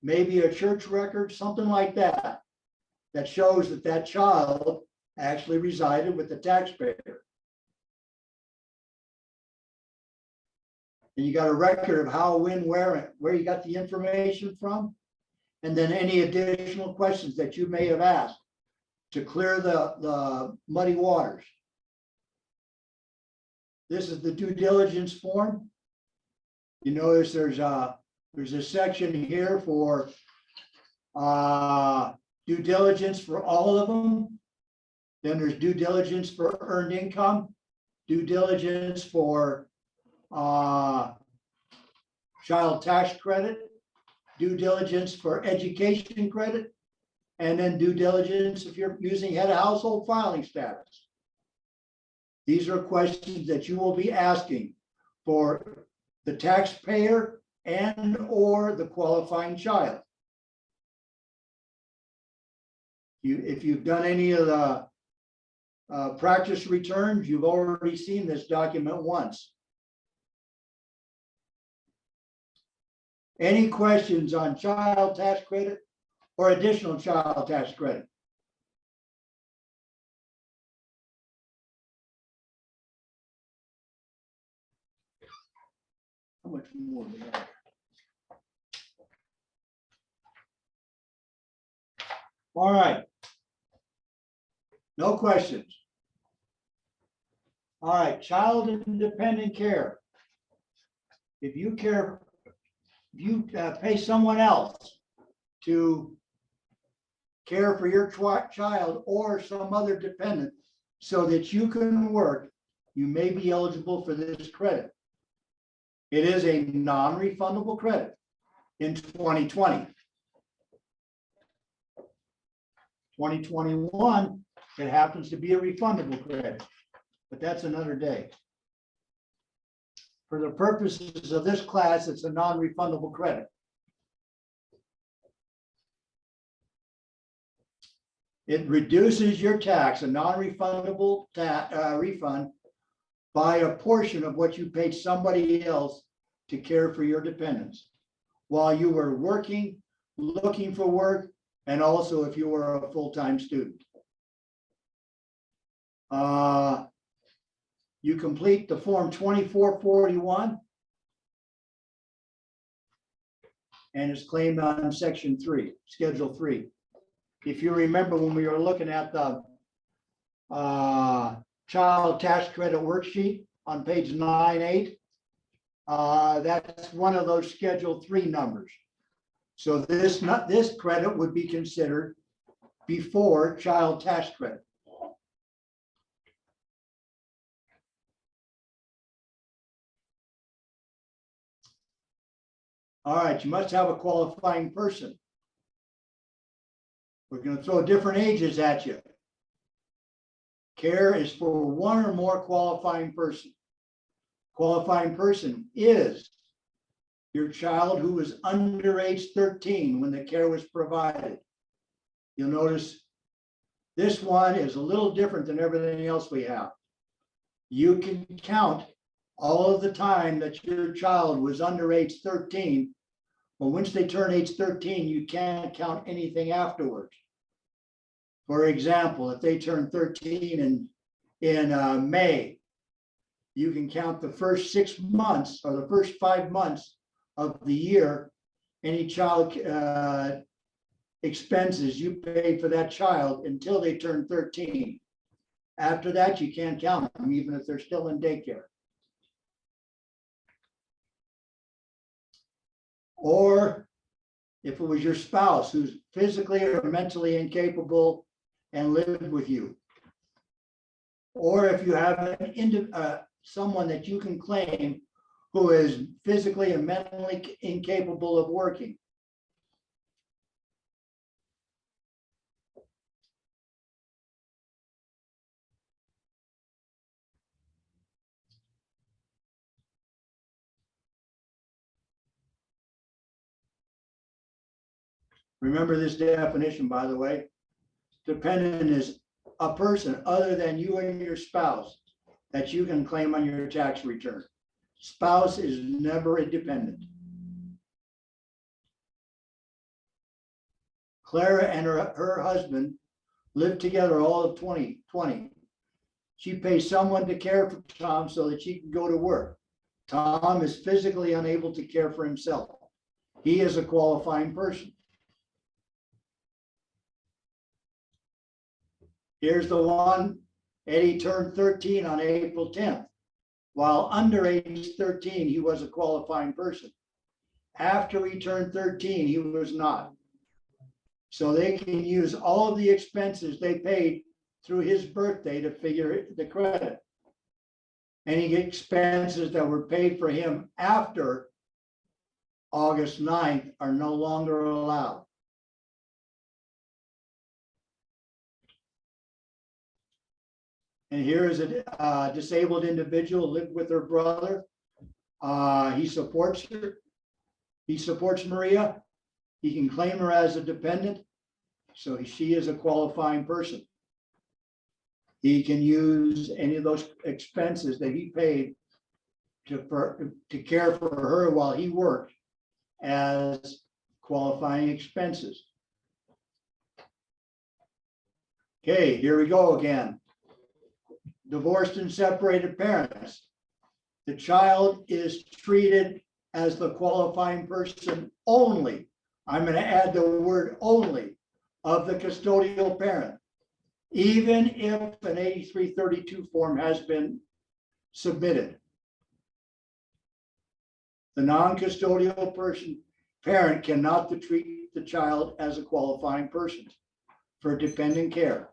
maybe a church record, something like that, that shows that that child actually resided with the taxpayer. And you got a record of how, when, where you got the information from, and then any additional questions that you may have asked to clear the muddy waters. This is the due diligence form. You notice there's a section here for due diligence for all of them. Then there's due diligence for earned income, due diligence for child tax credit, due diligence for education credit, and then due diligence if you're using head of household filing status. These are questions that you will be asking for the taxpayer and or the qualifying child. If you've done any of the practice returns, you've already seen this document once. Any questions on child tax credit or additional child tax credit? How much more do we have? All right. No questions. All right, child independent care. If you care, if you pay someone else to care for your child or some other dependent so that you can work, you may be eligible for this credit. It is a non-refundable credit in 2020. 2021, it happens to be a refundable credit, but that's another day. For the purposes of this class, it's a non-refundable credit. It reduces your tax, a non-refundable refund, by a portion of what you paid somebody else to care for your dependents while you were working, looking for work, and also if you were a full-time student. You complete the form 2441 and it's claimed on section 3, schedule 3. If you remember when we were looking at the child tax credit worksheet on page 9-8, that's one of those schedule 3 numbers. So this credit would be considered before child tax credit. All right, you must have a qualifying person. We're going to throw different ages at you. Care is for one or more qualifying person. Qualifying person is your child who was under age 13 when the care was provided. You'll notice this one is a little different than everything else we have. You can count all of the time that your child was under age 13, but once they turn age 13, you can't count anything afterwards. For example, if they turn 13 in May, you can count the first 6 months or the first 5 months of the year, any child expenses you paid for that child until they turn 13. After that, you can't count them, even if they're still in daycare. Or if it was your spouse who's physically or mentally incapable and lived with you. Or if you have someone that you can claim who is physically and mentally incapable of working. Remember this definition, by the way. Dependent is a person other than you and your spouse that you can claim on your tax return. Spouse is never a dependent. Clara and her husband lived together all of 2020. She pays someone to care for Tom so that she can go to work. Tom is physically unable to care for himself. He is a qualifying person. Here's the one, Eddie turned 13 on April 10th. While under age 13, he was a qualifying person. After he turned 13, he was not. So they can use all of the expenses they paid through his birthday to figure the credit. Any expenses that were paid for him after August 9th are no longer allowed. And here is a disabled individual lived with her brother. He supports her. He supports Maria. He can claim her as a dependent. So she is a qualifying person. He can use any of those expenses that he paid to care for her while he worked as qualifying expenses. Okay, here we go again. Divorced and separated parents. The child is treated as the qualifying person only. I'm going to add the word only of the custodial parent, even if an 8332 form has been submitted. The non-custodial parent cannot treat the child as a qualifying person for dependent care.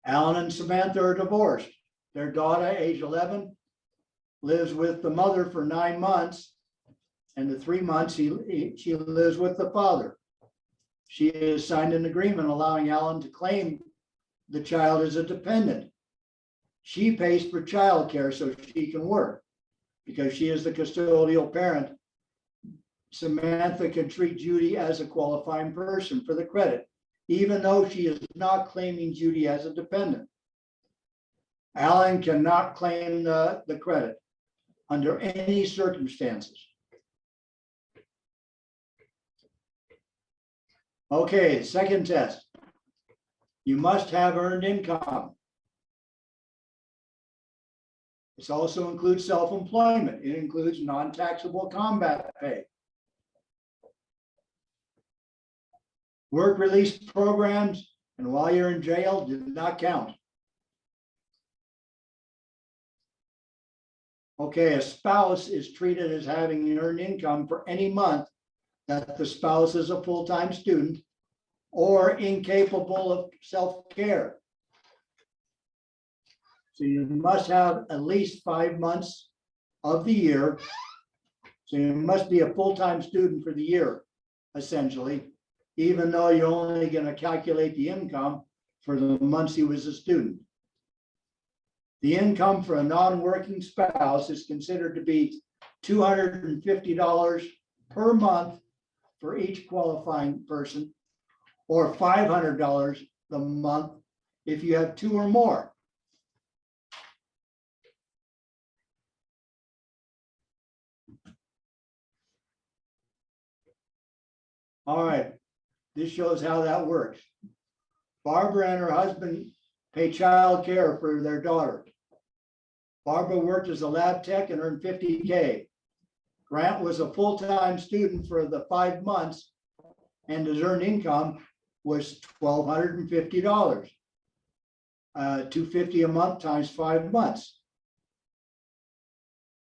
Alan and Samantha are divorced. Their daughter, age 11, lives with the mother for 9 months, and the 3 months she lives with the father. She has signed an agreement allowing Alan to claim the child as a dependent. She pays for childcare so she can work. Because she is the custodial parent, Samantha can treat Judy as a qualifying person for the credit, even though she is not claiming Judy as a dependent. Alan cannot claim the credit under any circumstances. Okay, second test. You must have earned income. This also includes self-employment. It includes non-taxable combat pay. Work release programs, and while you're in jail, do not count. Okay, a spouse is treated as having earned income for any month that the spouse is a full-time student or incapable of self-care. So you must have at least 5 months of the year. So you must be a full-time student for the year, essentially, even though you're only going to calculate the income for the months he was a student. The income for a non-working spouse is considered to be $250 per month for each qualifying person, or $500 a month if you have 2 or more. All right, this shows how that works. Barbara and her husband pay child care for their daughter. Barbara worked as a lab tech and earned $50K. Grant was a full-time student for the 5 months, and his earned income was $1,250. $250 a month times 5 months.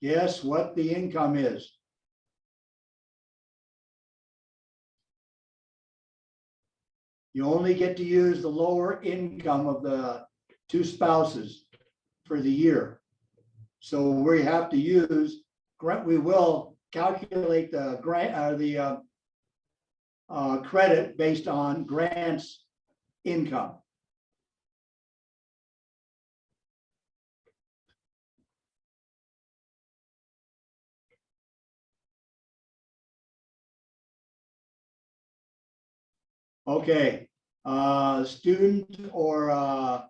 Guess what the income is? You only get to use the lower income of the 2 spouses for the year. So we have to use, we will calculate the grant, credit based on grants income. Okay, student or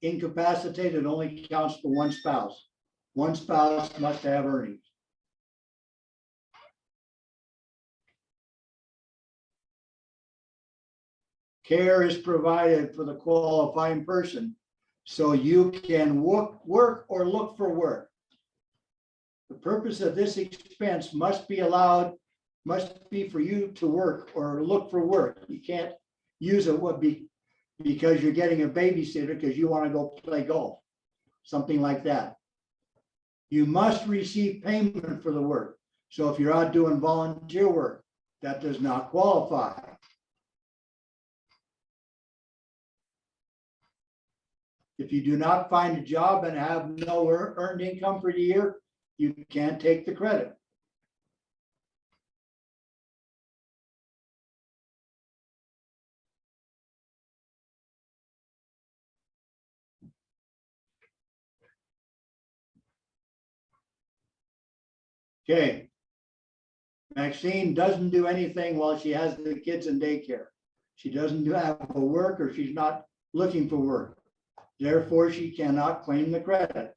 incapacitated only counts for one spouse. One spouse must have earnings. Care is provided for the qualifying person, so you can work or look for work. The purpose of this expense must be for you to work or look for work. You can't use it because you're getting a babysitter because you want to go play golf, something like that. You must receive payment for the work. So if you're out doing volunteer work, that does not qualify. If you do not find a job and have no earned income for the year, you can't take the credit. Okay. Maxine doesn't do anything while she has the kids in daycare. She doesn't have a work or she's not looking for work. Therefore, she cannot claim the credit.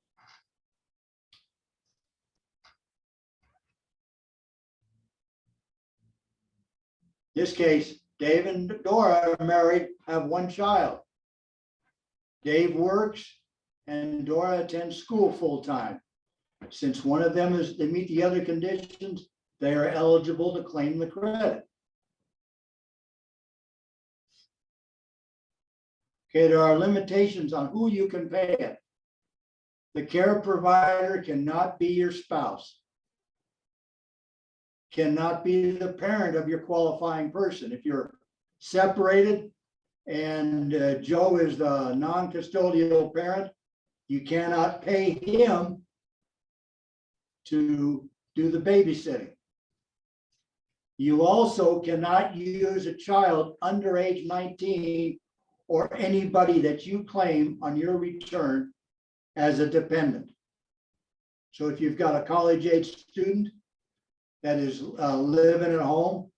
In this case, Dave and Dora are married, have one child. Dave works and Dora attends school full-time. Since one of them they meet the other conditions, they are eligible to claim the credit. Okay, there are limitations on who you can pay it. The care provider cannot be your spouse. Cannot be the parent of your qualifying person. If you're separated and Joe is the non-custodial parent, you cannot pay him to do the babysitting. You also cannot use a child under age 19 or anybody that you claim on your return as a dependent. So if you've got a college-age student that is living at home,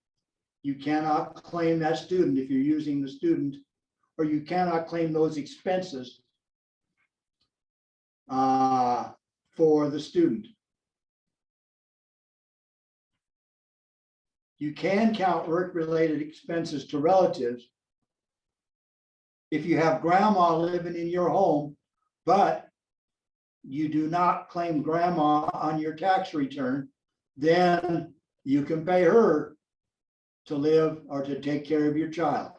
you cannot claim that student if you're using the student, or you cannot claim those expenses for the student. You can count work-related expenses to relatives if you have grandma living in your home, but you do not claim grandma on your tax return, then you can pay her to live or to take care of your child.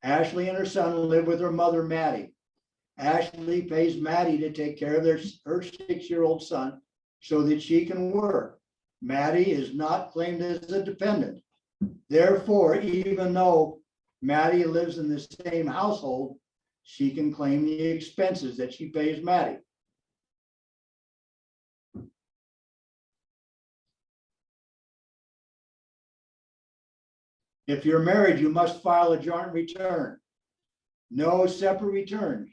Ashley and her son live with her mother, Maddie. Ashley pays Maddie to take care of her 6-year-old son so that she can work. Maddie is not claimed as a dependent. Therefore, even though Maddie lives in the same household, she can claim the expenses that she pays Maddie. If you're married, you must file a joint return. No separate returns.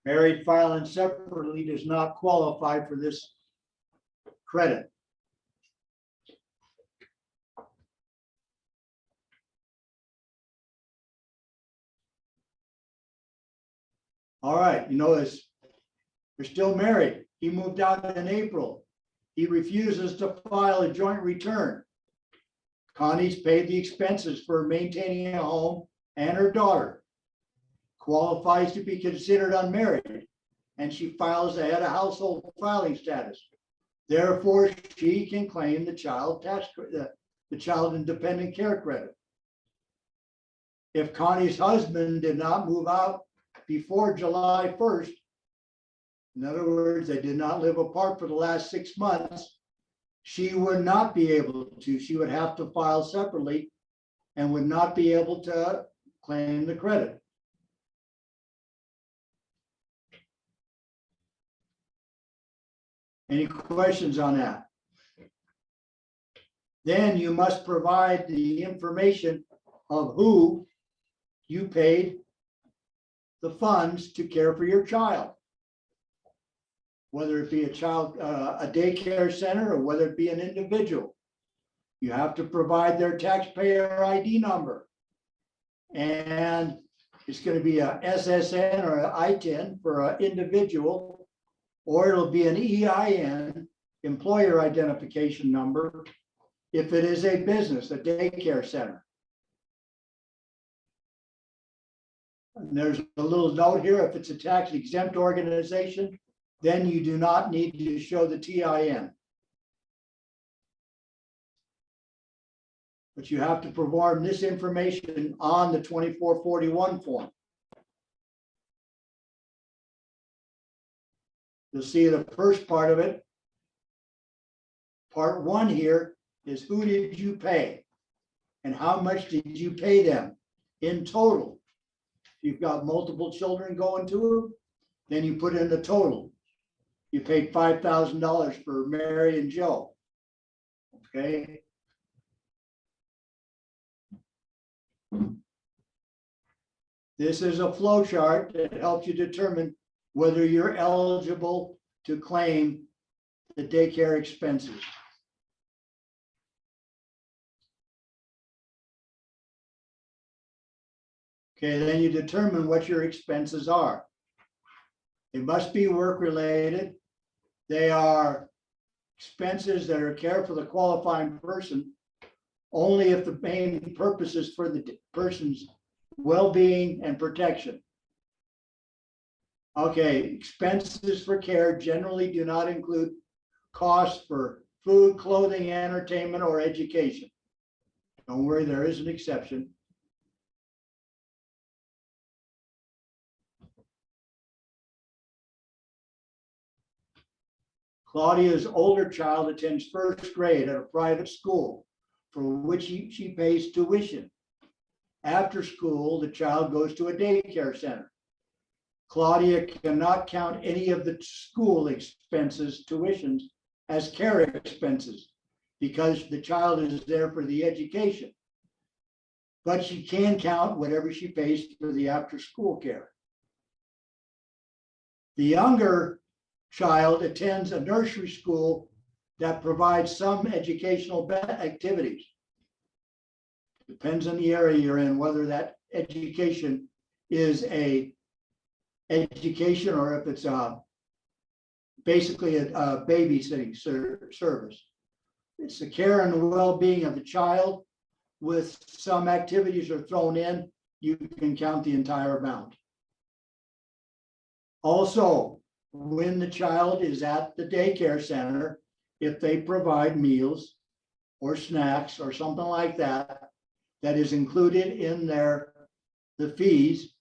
Married filing separately does not qualify for this credit. All right, you notice they're still married. He moved out in April. He refuses to file a joint return. Connie's paid the expenses for maintaining a home and her daughter. Qualifies to be considered unmarried, and she files ahead of household filing status. Therefore, she can claim the child tax, the child and dependent care credit. If Connie's husband did not move out before July 1st, in other words, they did not live apart for the last 6 months, she would not be able to. She would have to file separately and would not be able to claim the credit. Any questions on that? Then you must provide the information of who you paid the funds to care for your child. Whether it be a child, a daycare center, or whether it be an individual. You have to provide their taxpayer ID number. And it's going to be a SSN or an ITIN for an individual, or it'll be an EIN, employer identification number, if it is a business, a daycare center. And there's a little note here, if it's a tax exempt organization, then you do not need to show the TIN. But you have to perform this information on the 2441 form. You'll see the first part of it. Part 1 here is who did you pay? And how much did you pay them in total? If you've got multiple children going to them, then you put in the total. You paid $5,000 for Mary and Joe. Okay. This is a flow chart that helps you determine whether you're eligible to claim the daycare expenses. Okay, then you determine what your expenses are. They must be work-related. They are expenses that are care for the qualifying person only if the main purpose is for the person's well-being and protection. Okay, expenses for care generally do not include costs for food, clothing, entertainment, or education. Don't worry, there is an exception. Claudia's older child attends first grade at a private school for which she pays tuition. After school, the child goes to a daycare center. Claudia cannot count any of the school expenses, tuitions, as care expenses because the child is there for the education. But she can count whatever she pays for the after-school care. The younger child attends a nursery school that provides some educational activities. Depends on the area you're in, whether that education is a education or if it's basically a babysitting service. It's the care and the well-being of the child with some activities are thrown in, you can count the entire amount. Also, when the child is at the daycare center, if they provide meals or snacks or something like that, that is included in the fees,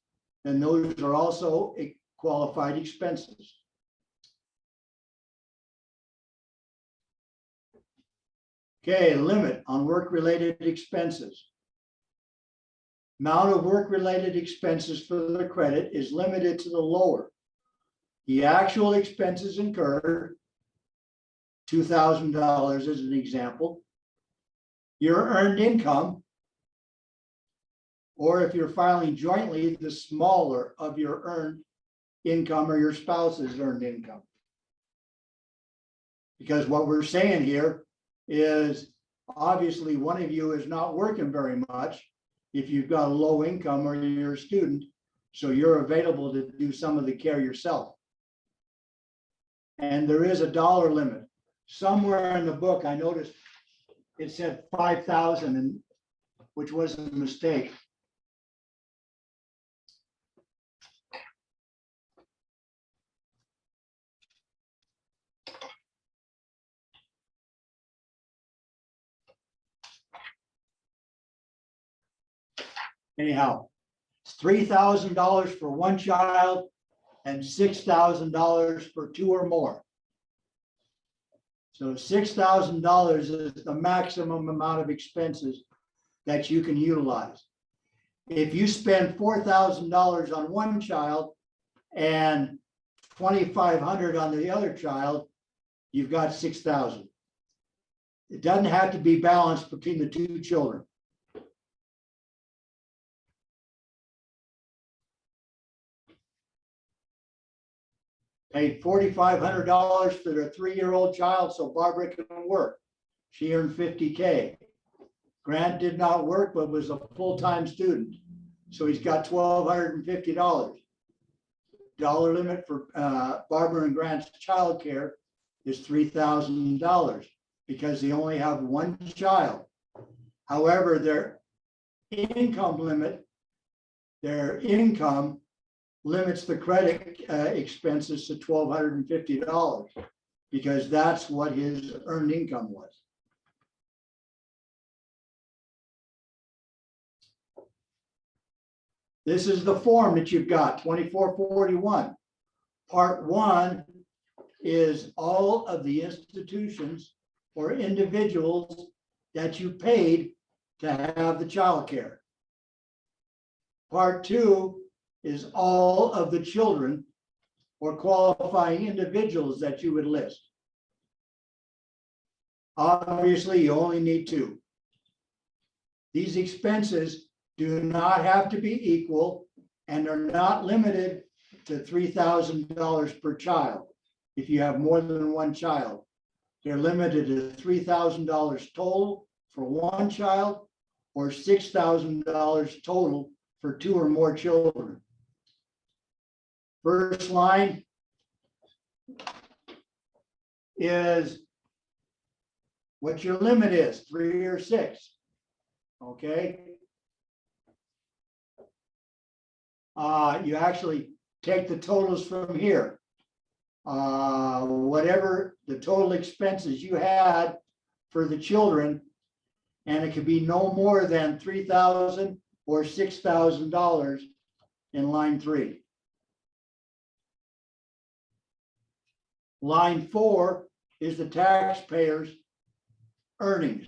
then those are also qualified expenses. Okay, limit on work-related expenses. Amount of work-related expenses for the credit is limited to the lower. The actual expenses incurred, $2,000 as an example. Your earned income, or if you're filing jointly, the smaller of your earned income or your spouse's earned income. Because what we're saying here is obviously one of you is not working very much if you've got a low income or you're a student, so you're available to do some of the care yourself. And there is a dollar limit. Somewhere in the book, I noticed it said 5,000, and which was a mistake. Anyhow, it's $3,000 for one child and $6,000 for two or more. So $6,000 is the maximum amount of expenses that you can utilize. If you spend $4,000 on one child and $2,500 on the other child, you've got 6,000. It doesn't have to be balanced between the two children. Paid $4,500 for their 3-year-old child so Barbara can work. She earned $50K. Grant did not work, but was a full-time student. So he's got $1,250. Dollar limit for Barbara and Grant's childcare is $3,000 because they only have one child. However, their income limits the credit expenses to $1,250 because that's what his earned income was. This is the form that you've got, 2441. Part 1 is all of the institutions or individuals that you paid to have the child care. Part 2 is all of the children or qualifying individuals that you would list. Obviously, you only need 2. These expenses do not have to be equal and are not limited to $3,000 per child. If you have more than one child, they're limited to $3,000 total for one child or $6,000 total for 2 or more children. First line is what your limit is, 3 or 6. Okay. You actually take the totals from here. Whatever the total expenses you had for the children, and it could be no more than $3,000 or $6,000 in line 3. Line 4 is the taxpayer's earnings,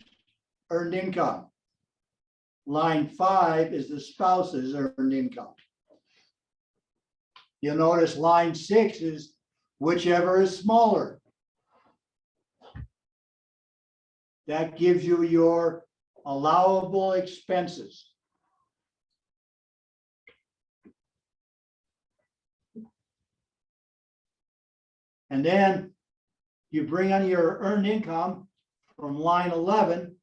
earned income. Line 5 is the spouse's earned income. You'll notice line 6 is whichever is smaller. That gives you your allowable expenses. And then you bring on your earned income from line 11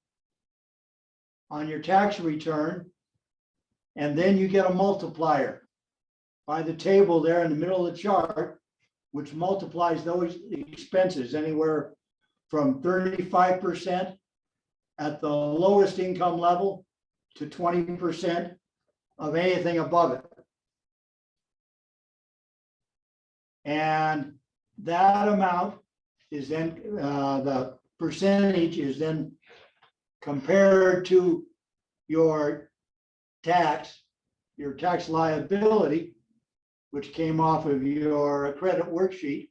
on your tax return, and then you get a multiplier by the table there in the middle of the chart, which multiplies those expenses anywhere from 35% at the lowest income level to 20% of anything above it. And that amount is then, the percentage is then compared to your tax liability, which came off of your credit worksheet.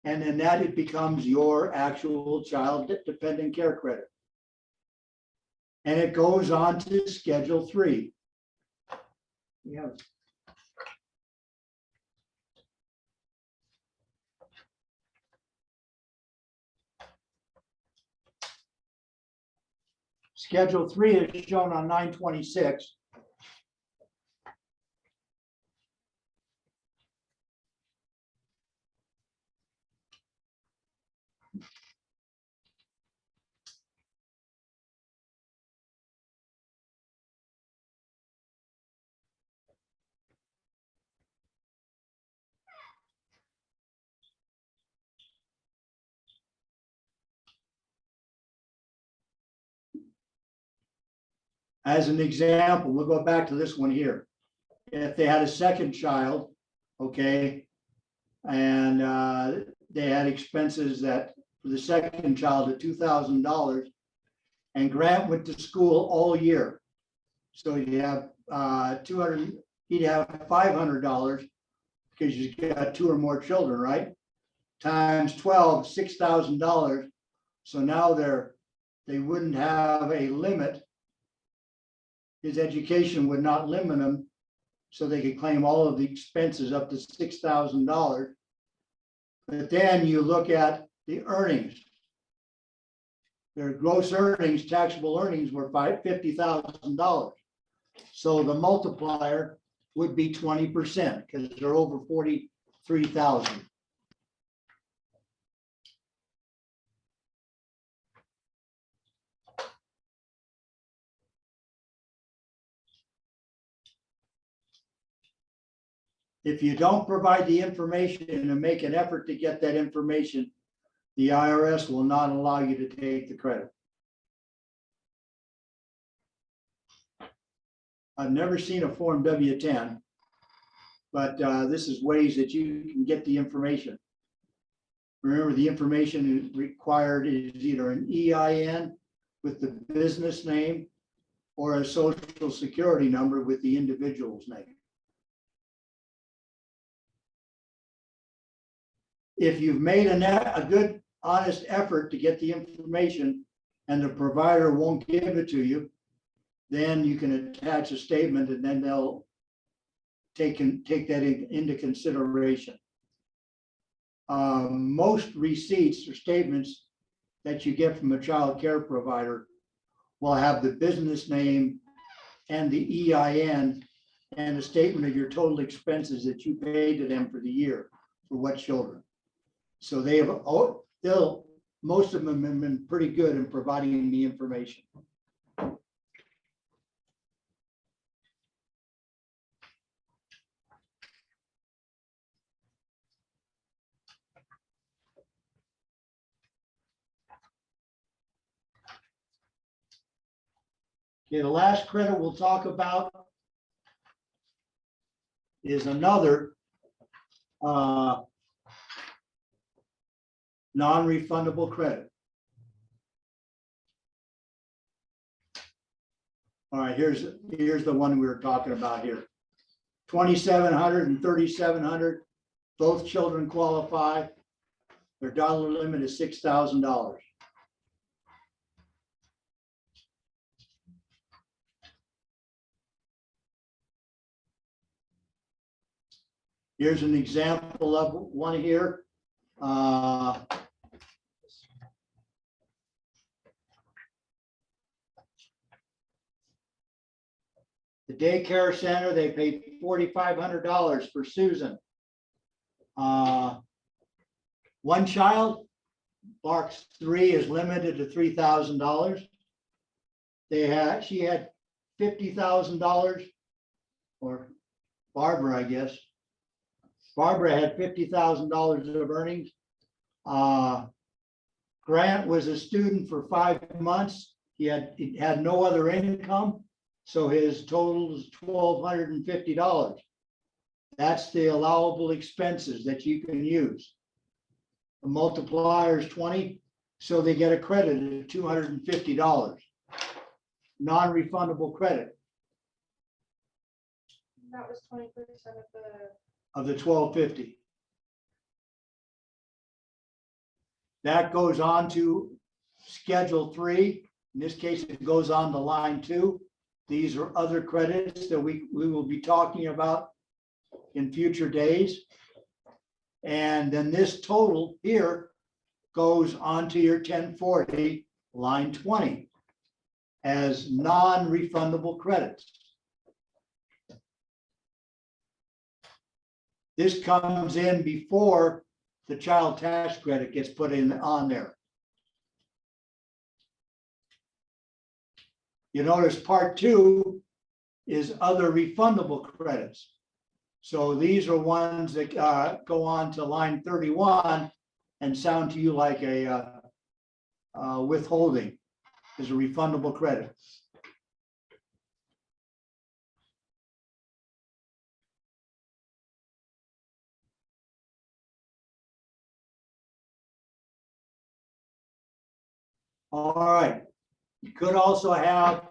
And then that it becomes your actual child dependent care credit. And it goes on to Schedule 3. Yeah. Schedule 3 is shown on 926. As an example, we'll go back to this one here. If they had a second child, okay, and they had expenses that for the second child at $2,000, and Grant went to school all year, so you have he'd have $500 because you got 2 or more children, right? Times 12, $6,000. So now they wouldn't have a limit. His education would not limit him, so they could claim all of the expenses up to $6,000. But then you look at the earnings. Their gross earnings, taxable earnings were $50,000. So the multiplier would be 20% because they're over 43,000. If you don't provide the information and make an effort to get that information, the IRS will not allow you to take the credit. I've never seen a Form W-10, but this is ways that you can get the information. Remember, the information required is either an EIN with the business name or a social security number with the individual's name. If you've made a good, honest effort to get the information and the provider won't give it to you, then you can attach a statement and then they'll take that into consideration. Most receipts or statements that you get from a child care provider will have the business name and the EIN and a statement of your total expenses that you paid to them for the year for what children. So they have, most of them have been pretty good in providing the information. Okay, the last credit we'll talk about is another non-refundable credit. All right, here's the one we were talking about here. 2,700 and 3,700, both children qualify. Their dollar limit is $6,000. Here's an example of one here. The daycare center, they paid $4,500 for Susan. One child, Barks 3 is limited to $3,000. She had $50,000, or Barbara, I guess. Barbara had $50,000 of earnings. Grant was a student for 5 months. He had no other income. So his total is $1,250. That's the allowable expenses that you can use. The multiplier is 20, so they get a credit of $250. Non-refundable credit
That was 20%
of the $1,250. That goes on to Schedule 3. In this case, it goes on to line 2. These are other credits that we will be talking about in future days. And then this total here goes onto your 1040, line 20, as non-refundable credits. This comes in before the child tax credit gets put in on there. You notice part 2 is other refundable credits. So these are ones that go on to line 31 and sound to you like a withholding is a refundable credit. All right. You could also have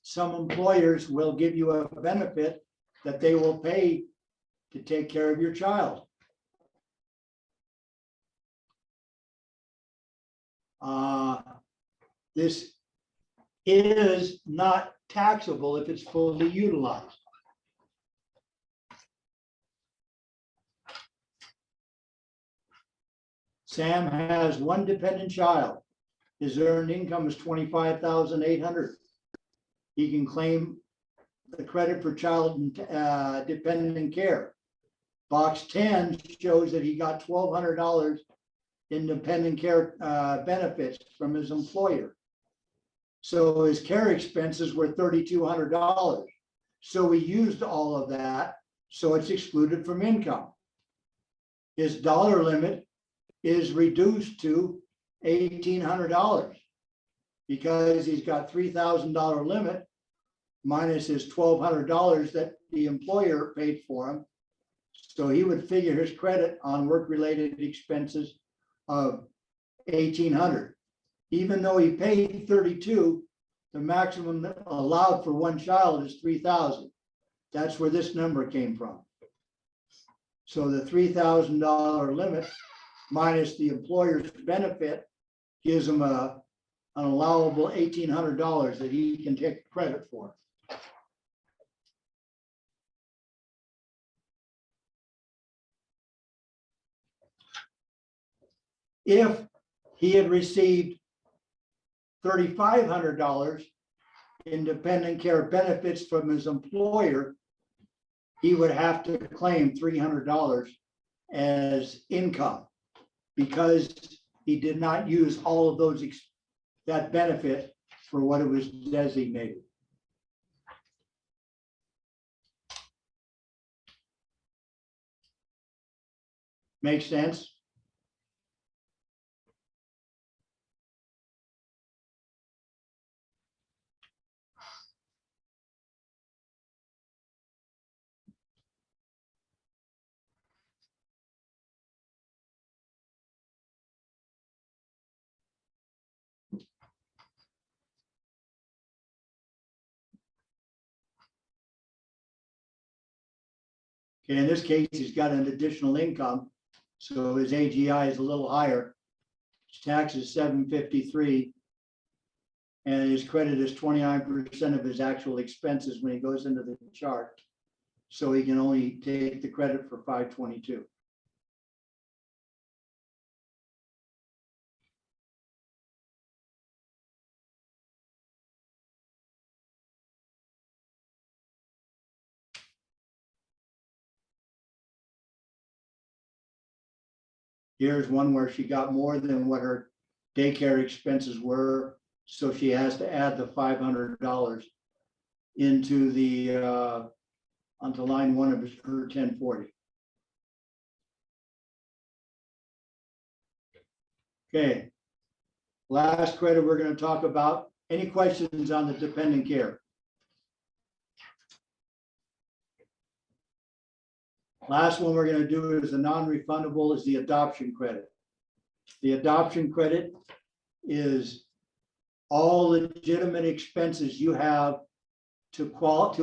some employers will give you a benefit that they will pay to take care of your child. This is not taxable if it's fully utilized. Sam has one dependent child. His earned income is 25,800. He can claim the credit for child dependent care. Box 10 shows that he got $1,200 in dependent care benefits from his employer. So his care expenses were $3,200. So we used all of that, so it's excluded from income. His dollar limit is reduced to $1,800 because he's got $3,000 limit minus his $1,200 that the employer paid for him. So he would figure his credit on work-related expenses of $1,800. Even though he paid $32,000, the maximum allowed for one child is $3,000. That's where this number came from. So the $3,000 limit minus the employer's benefit gives him an allowable $1,800 that he can take credit for. If he had received $3,500 in dependent care benefits from his employer, he would have to claim $300 as income because he did not use all of those that benefit for what it was designated. Make sense? Okay, in this case, he's got an additional income, so his AGI is a little higher. His tax is $753. And his credit is 29% of his actual expenses when he goes into the chart. So he can only take the credit for $522. Here's one where she got more than what her daycare expenses were, so she has to add the $500 into the onto line one of her 1040. Okay. Last credit we're going to talk about. Any questions on the dependent care? Last one we're going to do is the non-refundable is the adoption credit. The adoption credit is all legitimate expenses you have to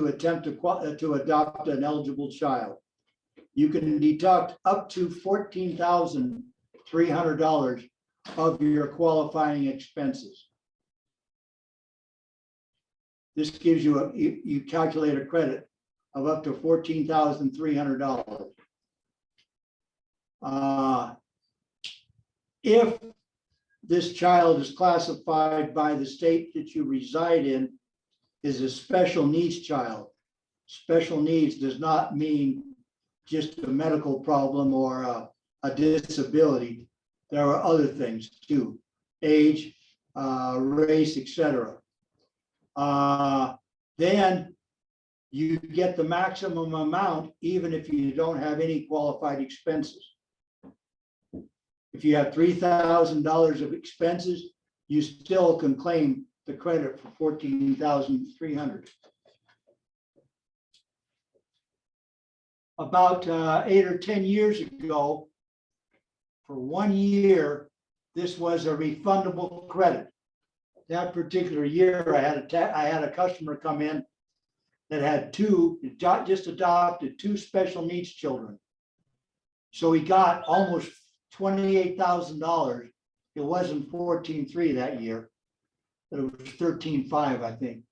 attempt to adopt an eligible child. You can deduct up to $14,300 of your qualifying expenses. This gives you you calculate a credit of up to $14,300. If this child is classified by the state that you reside in is a special needs child, special needs does not mean just a medical problem or a disability. There are other things too, age, race, etc. Then you get the maximum amount even if you don't have any qualified expenses. If you have $3,000 of expenses, you still can claim the credit for $14,300. About 8 or 10 years ago, for 1 year, this was a refundable credit. That particular year, I had a customer come in that had just adopted 2 special needs children. So he got almost $28,000. It wasn't 14.3 that year, but it was 13.5, I think.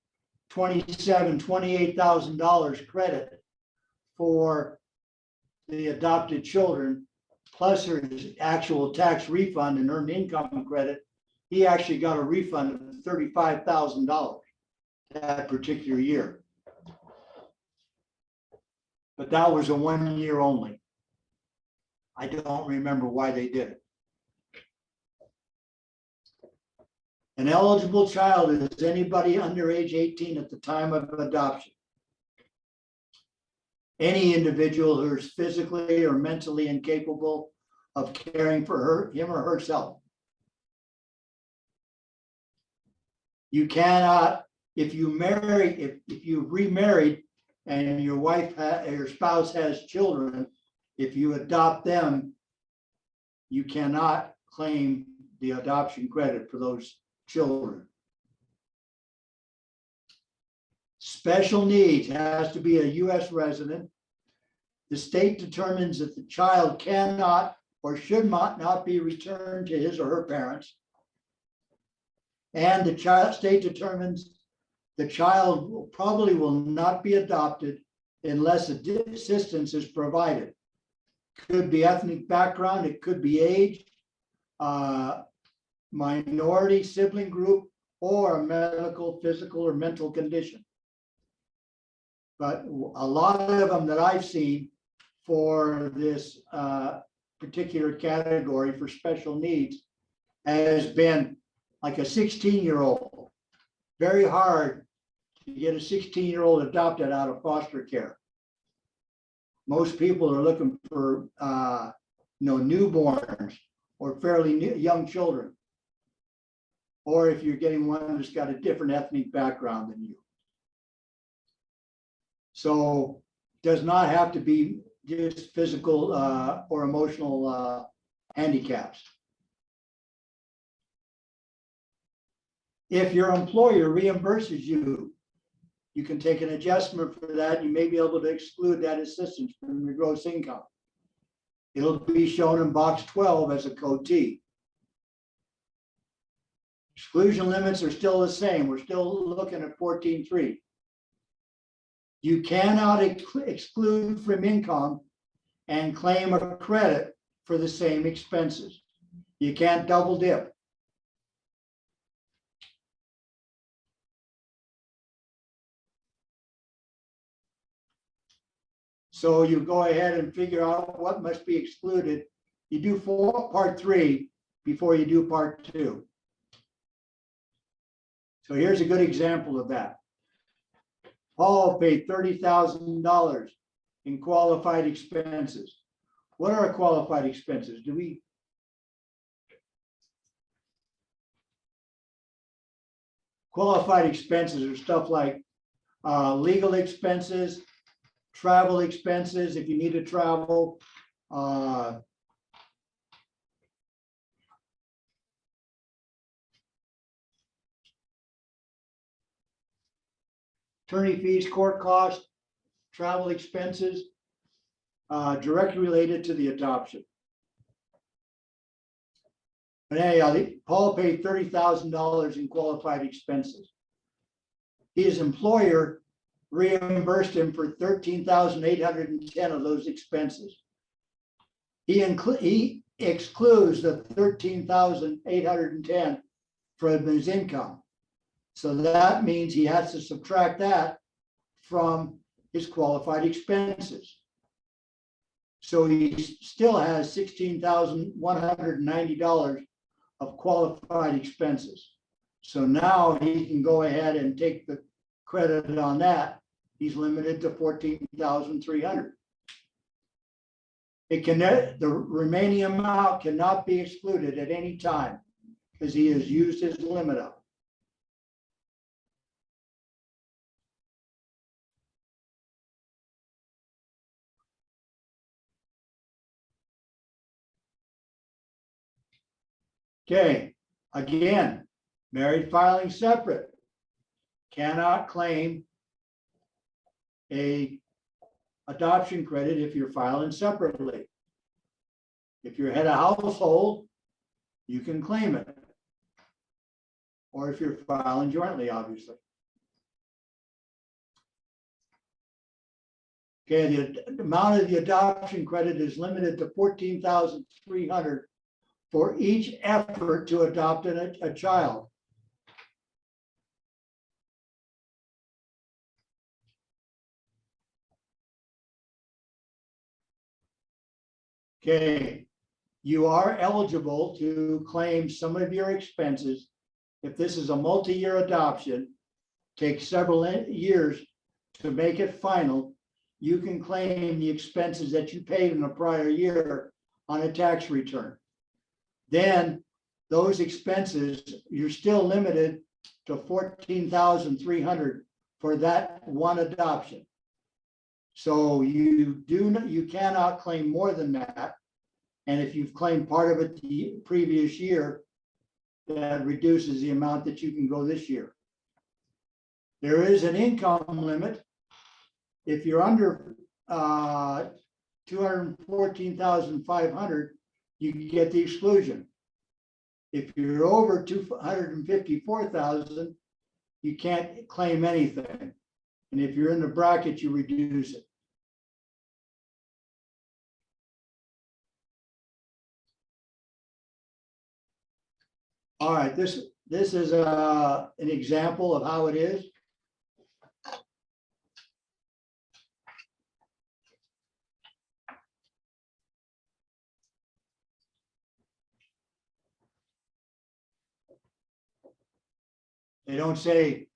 $28,000 credit for the adopted children plus his actual tax refund and earned income credit, he actually got a refund of $35,000 that particular year. But that was a 1 year only. I don't remember why they did it. An eligible child is anybody under age 18 at the time of adoption. Any individual who is physically or mentally incapable of caring for him or herself. You cannot, if you remarried and your your spouse has children, if you adopt them, you cannot claim the adoption credit for those children. Special needs has to be a U.S. resident. The state determines that the child cannot or should not be returned to his or her parents. And the state determines the child probably will not be adopted unless assistance is provided. Could be ethnic background, it could be age, minority, sibling group, or a medical, physical, or mental condition. But a lot of them that I've seen for this particular category for special needs has been like a 16-year-old. Very hard to get a 16-year-old adopted out of foster care. Most people are looking for newborns or fairly young children. Or if you're getting one that's got a different ethnic background than you. So does not have to be just physical or emotional handicaps. If your employer reimburses you, you can take an adjustment for that. You may be able to exclude that assistance from your gross income. It'll be shown in box 12 as a code T. Exclusion limits are still the same. We're still looking at 14.3. You cannot exclude from income and claim a credit for the same expenses. You can't double dip. So you go ahead and figure out what must be excluded. You do part 3 before you do part 2. So here's a good example of that. Paul paid $30,000 in qualified expenses. What are qualified expenses? Qualified expenses are stuff like legal expenses, travel expenses, if you need to travel, attorney fees, court costs, travel expenses, directly related to the adoption. But anyhow, Paul paid $30,000 in qualified expenses. His employer reimbursed him for $13,810 of those expenses. He excludes the $13,810 from his income. So that means he has to subtract that from his qualified expenses. So he still has $16,190 of qualified expenses. So now he can go ahead and take the credit on that. He's limited to $14,300. The remaining amount cannot be excluded at any time because he has used his limit up. Okay, again, married filing separate cannot claim a adoption credit if you're filing separately. If you're head of household, you can claim it. Or if you're filing jointly, obviously. Okay, the amount of the adoption credit is limited to 14,300 for each effort to adopt a child. Okay, you are eligible to claim some of your expenses. If this is a multi-year adoption, takes several years to make it final, you can claim the expenses that you paid in a prior year on a tax return. Then those expenses, you're still limited to 14,300 for that one adoption. So you cannot claim more than that. And if you've claimed part of it the previous year, that reduces the amount that you can go this year. There is an income limit. If you're under 214,500, you can get the exclusion. If you're over 254,000, you can't claim anything. And if you're in the bracket, you reduce it. All right, this is an example of how it is. They don't say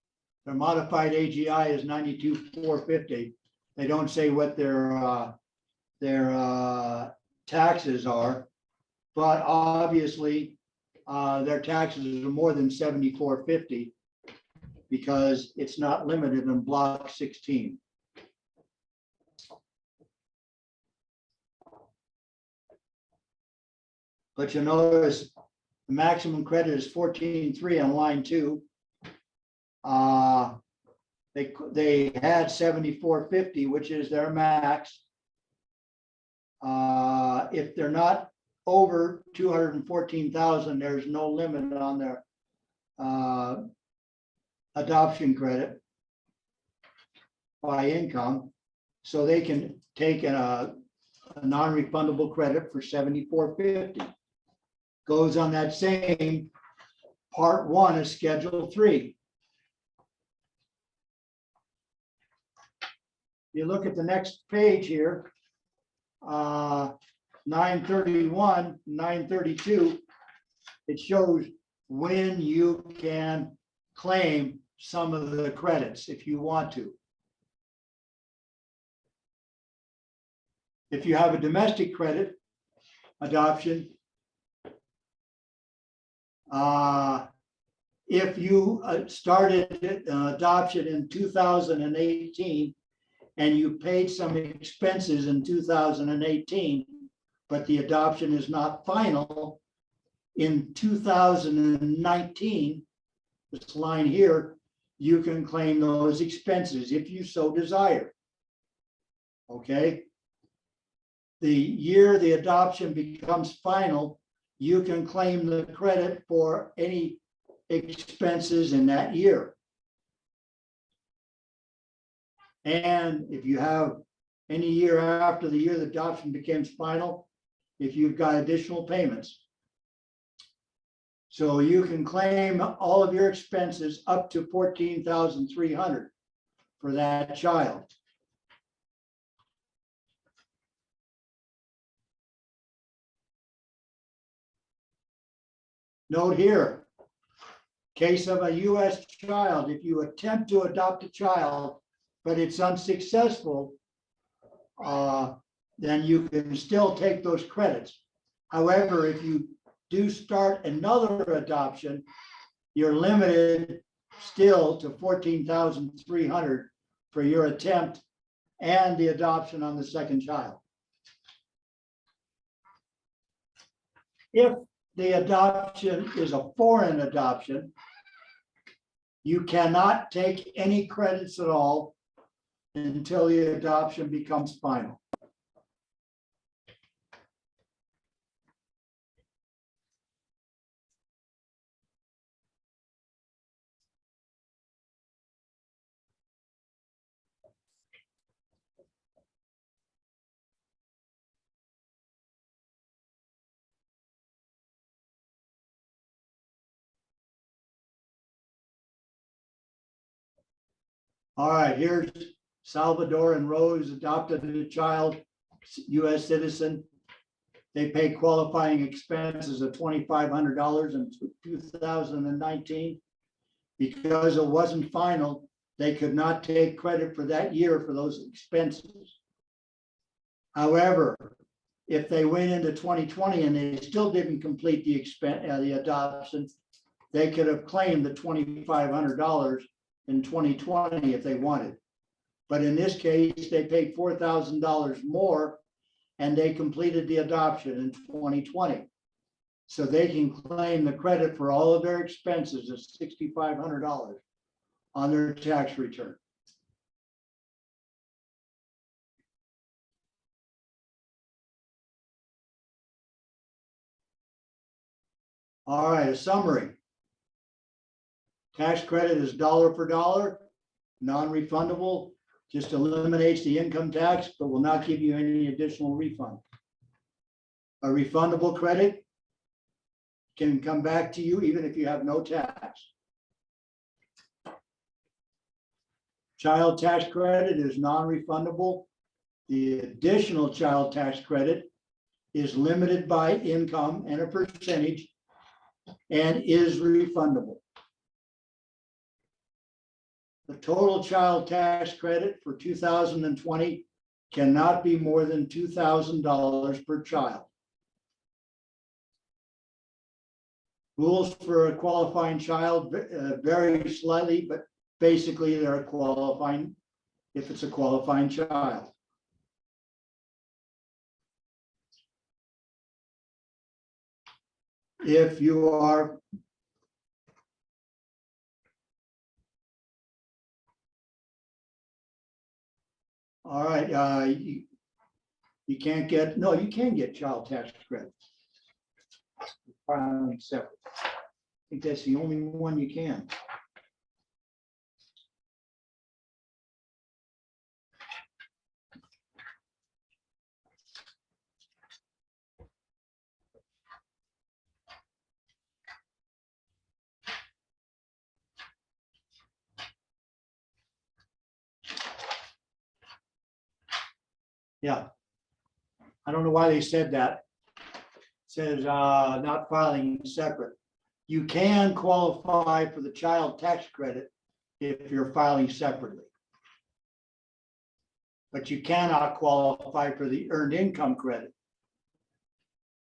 their modified AGI is 92,450. They don't say what their taxes are, but obviously their taxes are more than 7450 because it's not limited in block 16. But you notice the maximum credit is 14.3 on line 2. They had 7450, which is their max. If they're not over 214,000, there's no limit on their adoption credit by income. So they can take a non-refundable credit for 7450. Goes on that same part 1 of Schedule 3. You look at the next page here, 931, 932, it shows when you can claim some of the credits if you want to. If you have a domestic credit adoption, if you started adoption in 2018 and you paid some expenses in 2018, but the adoption is not final in 2019, this line here, you can claim those expenses if you so desire. Okay. The year the adoption becomes final, you can claim the credit for any expenses in that year. And if you have any year after the year the adoption becomes final, if you've got additional payments. So you can claim all of your expenses up to 14,300 for that child. Note here, case of a U.S. child, if you attempt to adopt a child, but it's unsuccessful, then you can still take those credits. However, if you do start another adoption, you're limited still to 14,300 for your attempt and the adoption on the second child. If the adoption is a foreign adoption, you cannot take any credits at all until the adoption becomes final. All right, here's Salvador and Rose adopted a child, US citizen. They pay qualifying expenses of $2,500 in 2019. Because it wasn't final, they could not take credit for that year for those expenses. However, if they went into 2020 and they still didn't complete the adoption, they could have claimed the $2,500 in 2020 if they wanted. But in this case, they paid $4,000 more and they completed the adoption in 2020. So they can claim the credit for all of their expenses of $6,500 on their tax return. All right, a summary. Tax credit is dollar for dollar, non-refundable, just eliminates the income tax, but will not give you any additional refund. A refundable credit can come back to you even if you have no tax. Child tax credit is non-refundable. The additional child tax credit is limited by income and a percentage and is refundable. The total child tax credit for 2020 cannot be more than $2,000 per child. Rules for a qualifying child vary slightly, but basically they're qualifying if it's a qualifying child. If you are all right, you can't get, no, you can get child tax credit. Filing separate. I think that's the only one you can. Yeah. I don't know why they said that. It says not filing separate. You can qualify for the child tax credit if you're filing separately. But you cannot qualify for the earned income credit.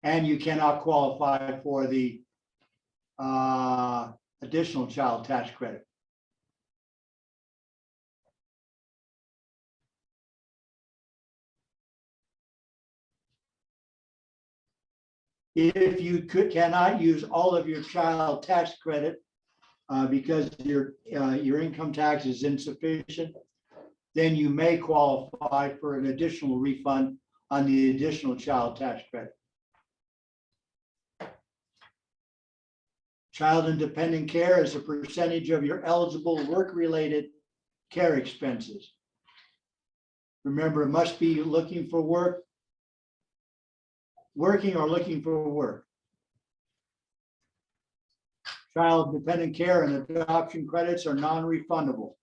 And you cannot qualify for the additional child tax credit. If you cannot use all of your child tax credit because your income tax is insufficient, then you may qualify for an additional refund on the additional child tax credit. Child and dependent care is a percentage of your eligible work-related care expenses. Remember, it must be looking for work, working or looking for work. Child dependent care and adoption credits are non-refundable.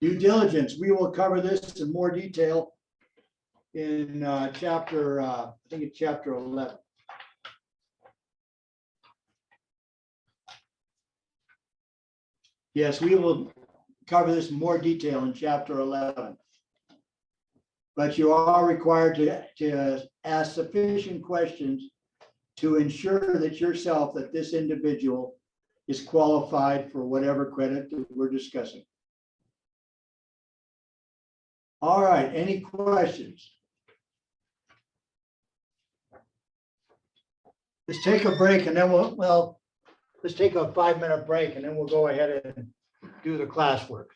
Due diligence, we will cover this in more detail in chapter, I think it's chapter 11. Yes, we will cover this in more detail in chapter 11. But you are required to ask sufficient questions to ensure that yourself, that this individual is qualified for whatever credit that we're discussing. All right, any questions? Let's take a break and then let's take a 5-minute break and then we'll go ahead and do the classwork.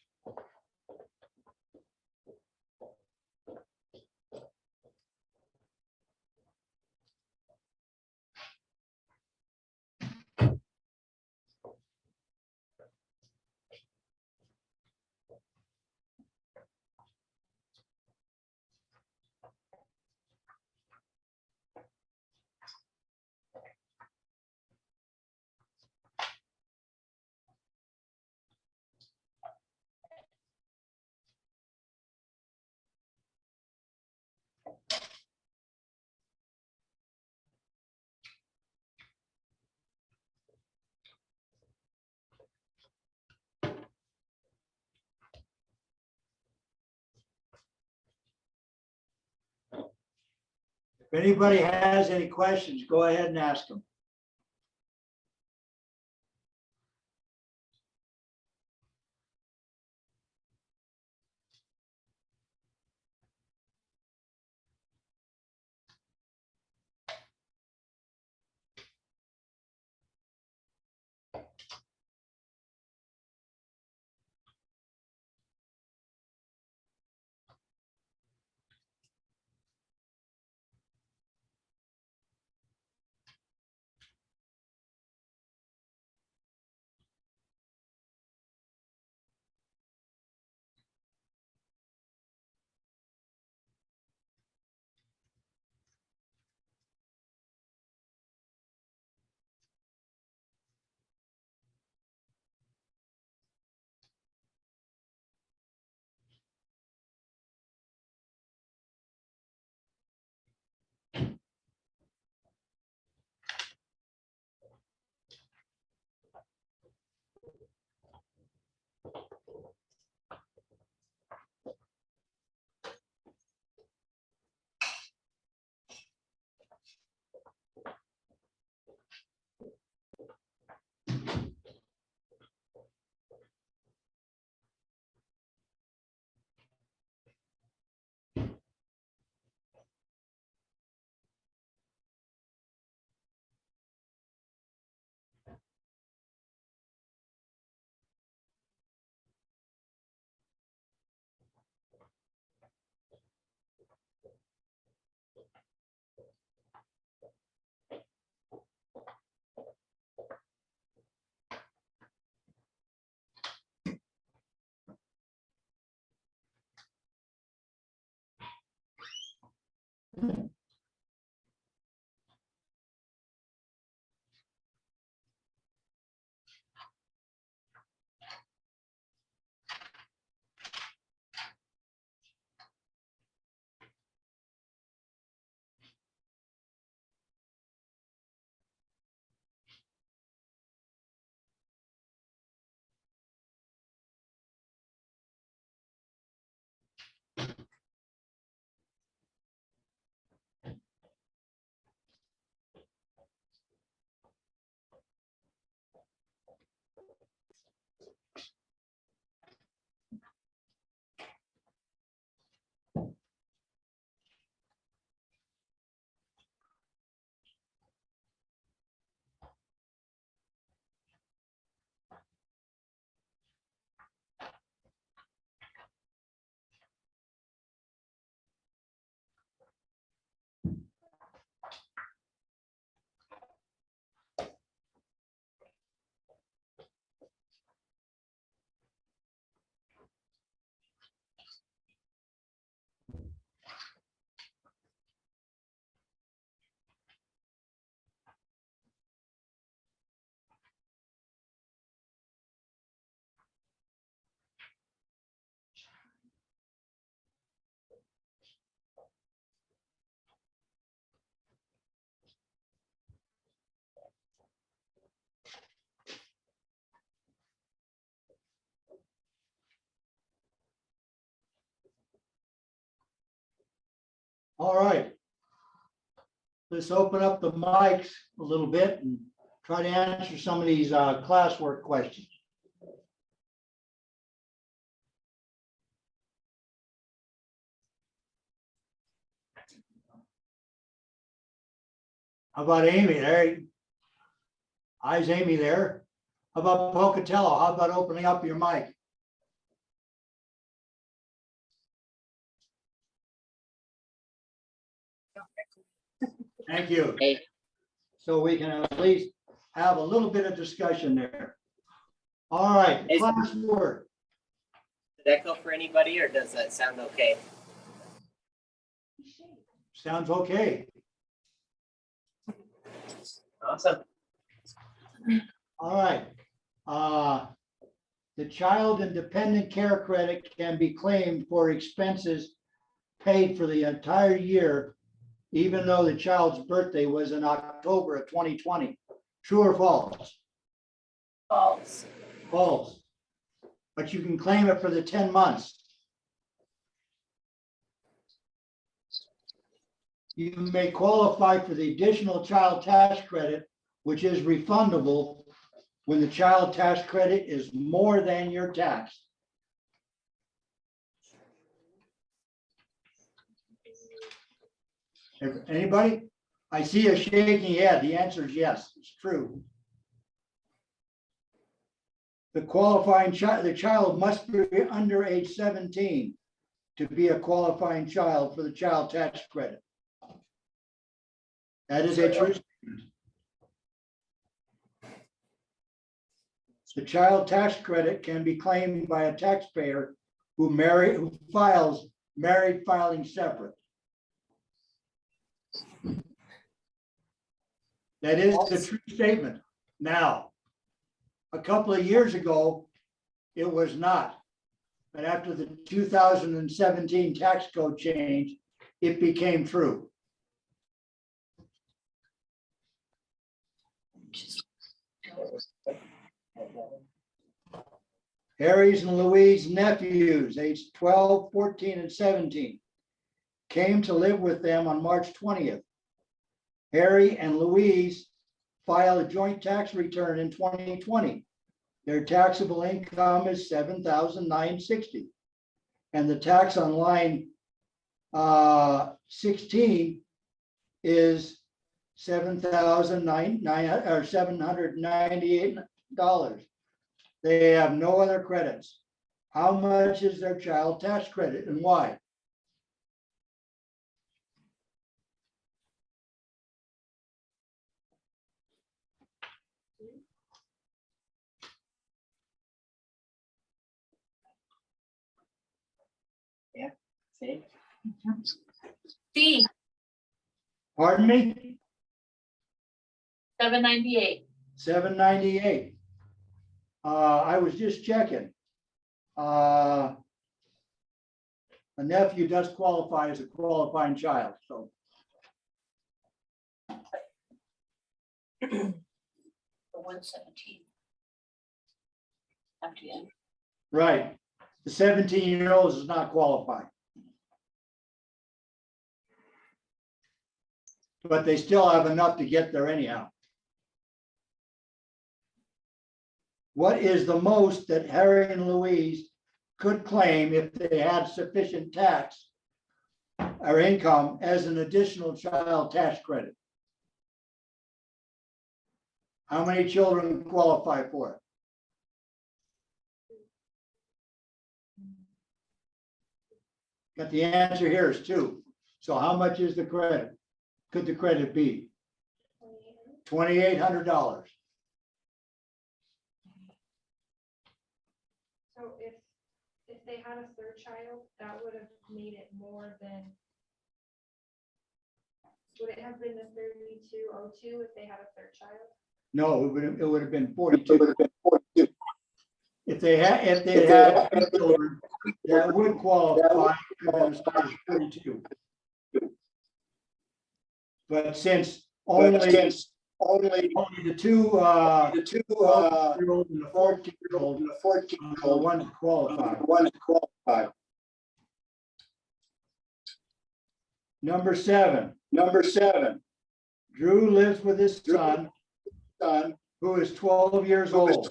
If anybody has any questions, go ahead and ask them. All right. Let's open up the mics a little bit and try to answer some of these classwork questions. How about Amy there? Is Amy there? How about Pocatello? How about opening up your mic? Thank you.
Hey.
So we can at least have a little bit of discussion there. All right,
Hey.
classwork.
Did that go for anybody or does that sound okay?
Sounds okay.
Awesome.
All right. The child and dependent care credit can be claimed for expenses paid for the entire year, even though the child's birthday was in October of 2020. True or false?
False.
False. But you can claim it for the 10 months. you may qualify for the additional child tax credit, which is refundable when the child tax credit is more than your tax. Anybody? I see a shaking head. The answer is yes, it's true. The qualifying child, the child must be under age 17 to be a qualifying child for the child tax credit. That is a true statement. The child tax credit can be claimed by a taxpayer who files married filing separate. That is the true statement. Now, a couple of years ago, it was not. But after the 2017 tax code change, it became true. Harry's and Louise's nephews, aged 12, 14, and 17, came to live with them on March 20th. Harry and Louise filed a joint tax return in 2020. Their taxable income is $7,960. And the tax on line 16 is $798. They have no other credits. How much is their child tax credit and why?
See?
C,
Pardon me?
798.
798. I was just checking. A nephew does qualify as a qualifying child, so.
For 117. Up to end.
Right. The 17-year-old is not qualified. But they still have enough to get there anyhow. What is the most that Harry and Louise could claim if they had sufficient tax or income as an additional child tax credit? How many children qualify for it? Got the answer here is 2. So how much is the credit? Could the credit be? $2,800.
So if they had a third child, that would have made it more than. Would it have been the 3202 if they had a third child?
No, it would have been 42. If they had children, that would qualify for the 42. But since only the two, year-old and the 14-year-old, are the ones qualified. Number seven. Drew lives with his son, who is 12 years old.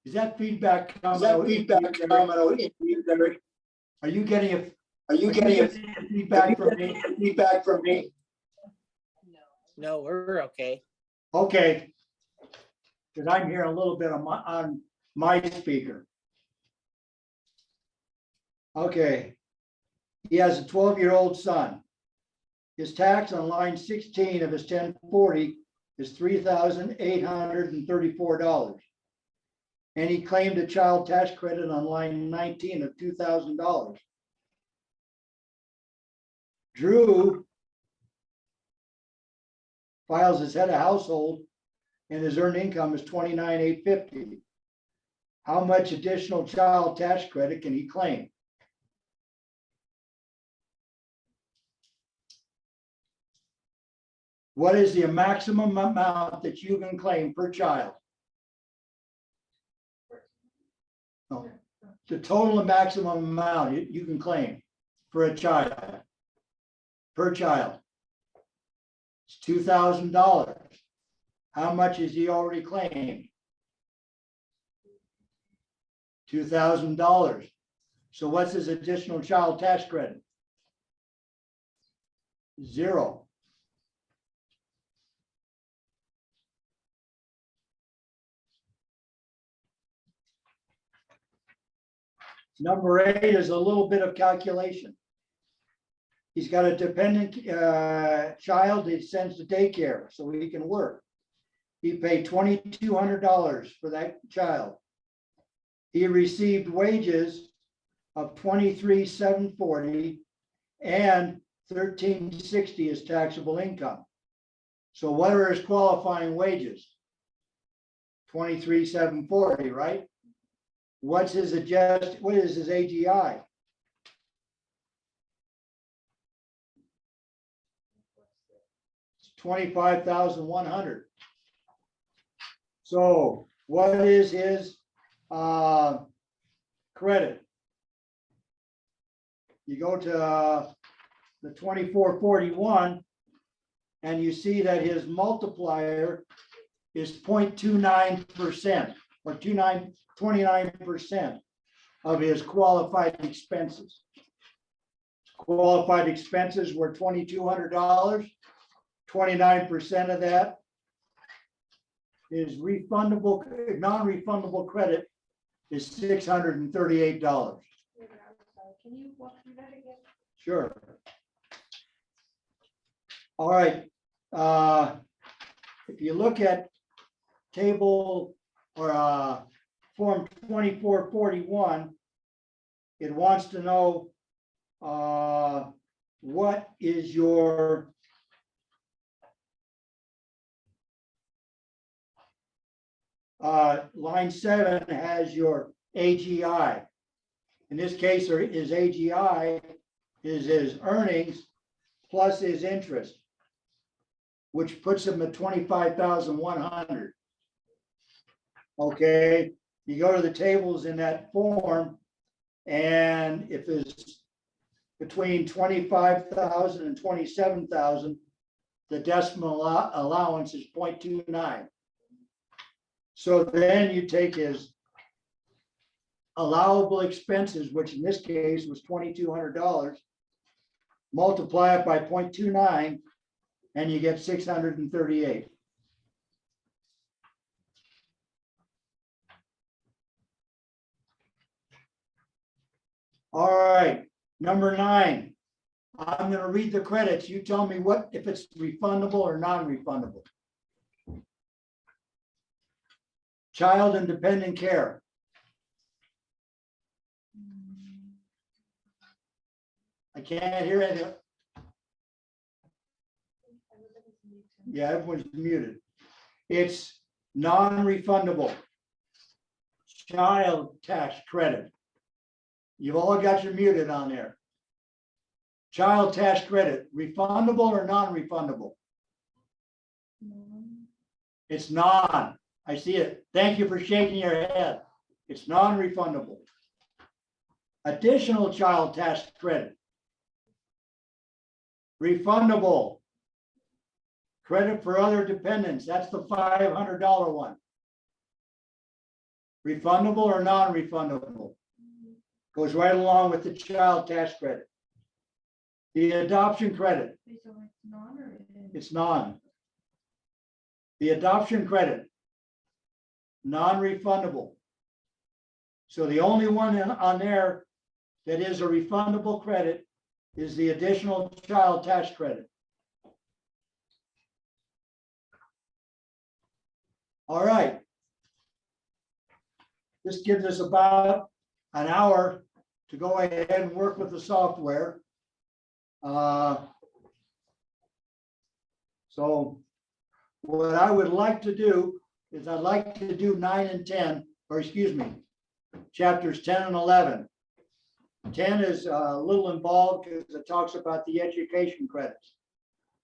Is that feedback coming? Are you getting feedback from me?
No, we're okay.
Okay. Because I'm hearing a little bit on my speaker. Okay. He has a 12-year-old son. His tax on line 16 of his 1040 is $3,834. And he claimed a child tax credit on line 19 of $2,000. Drew files his head of household and his earned income is $29,850. How much additional child tax credit can he claim? What is the maximum amount that you can claim per child? No, the total maximum amount you can claim for a child. per child. It's $2,000. How much has he already claimed? $2,000. So what's his additional child tax credit? 0. Number 8 is a little bit of calculation. He's got a dependent child that he sends to daycare so he can work. He paid $2,200 for that child. He received wages of $23,740 and $13,60 as taxable income. So what are his qualifying wages? $23,740, right? What is his AGI? It's 25,100. So what is his credit? You go to the 2441 and you see that his multiplier is 0.29% or 29% of his qualified expenses. Qualified expenses were $2,200. 29% of that is refundable, non-refundable credit is $638.
Can you walk through that again?
Sure. All right. If you look at table or form 2441, it wants to know what is your line 7 has your AGI. In this case, his AGI is his earnings plus his interest, which puts him at 25,100. Okay, you go to the tables in that form, and if it's between 25,000 and 27,000, the decimal allowance is 0.29. So then you take his allowable expenses, which in this case was $2,200, multiply it by 0.29, and you get 638. All right, number 9. I'm going to read the credits. You tell me what if it's refundable or non-refundable. Child and dependent care. I can't hear anything. Yeah, everyone's muted. It's non-refundable. Child tax credit. You've all got your muted on there. Child tax credit, refundable or non-refundable? It's non. I see it. Thank you for shaking your head. It's non-refundable. Additional child tax credit. Refundable. Credit for other dependents. That's the $500 one. Refundable or non-refundable? Goes right along with the child tax credit. The adoption credit. It's non. The adoption credit. Non-refundable. So the only one on there that is a refundable credit is the additional child tax credit. All right. This gives us about an hour to go ahead and work with the software. So what I would like to do is I'd like to do 9 and 10, or excuse me, chapters 10 and 11. 10 is a little involved because it talks about the education credits,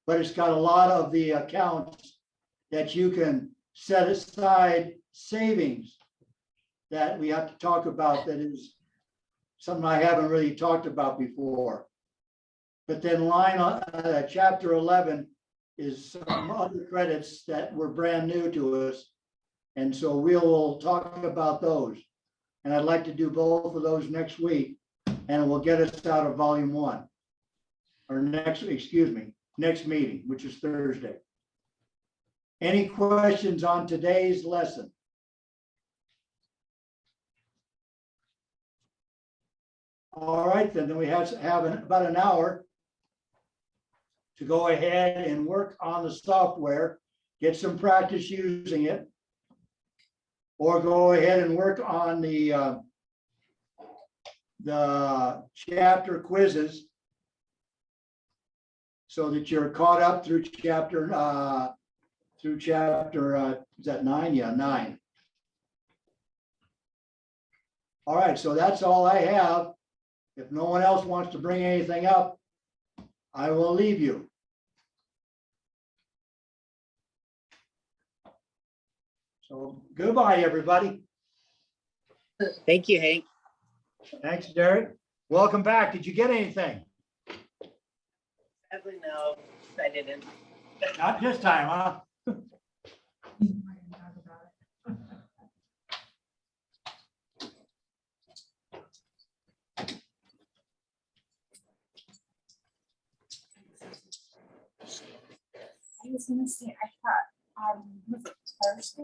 but it's got a lot of the accounts that you can set aside savings that we have to talk about. That is something I haven't really talked about before. But then chapter 11 is some other credits that were brand new to us. And so we'll talk about those. And I'd like to do both of those next week, and it will get us out of volume 1. Or next meeting, which is Thursday. Any questions on today's lesson? All right, then we have about an hour to go ahead and work on the software, get some practice using it, or go ahead and work on the chapter quizzes so that you're caught up through chapter, is that 9? Yeah, 9. All right, so that's all I have. If no one else wants to bring anything up, I will leave you. So goodbye, everybody.
Thank you, Hank.
Thanks, Derek. Welcome back. Did you get anything?
Sadly, no, I didn't.
Not this time, huh?
I was gonna say, I thought, was it Thursday?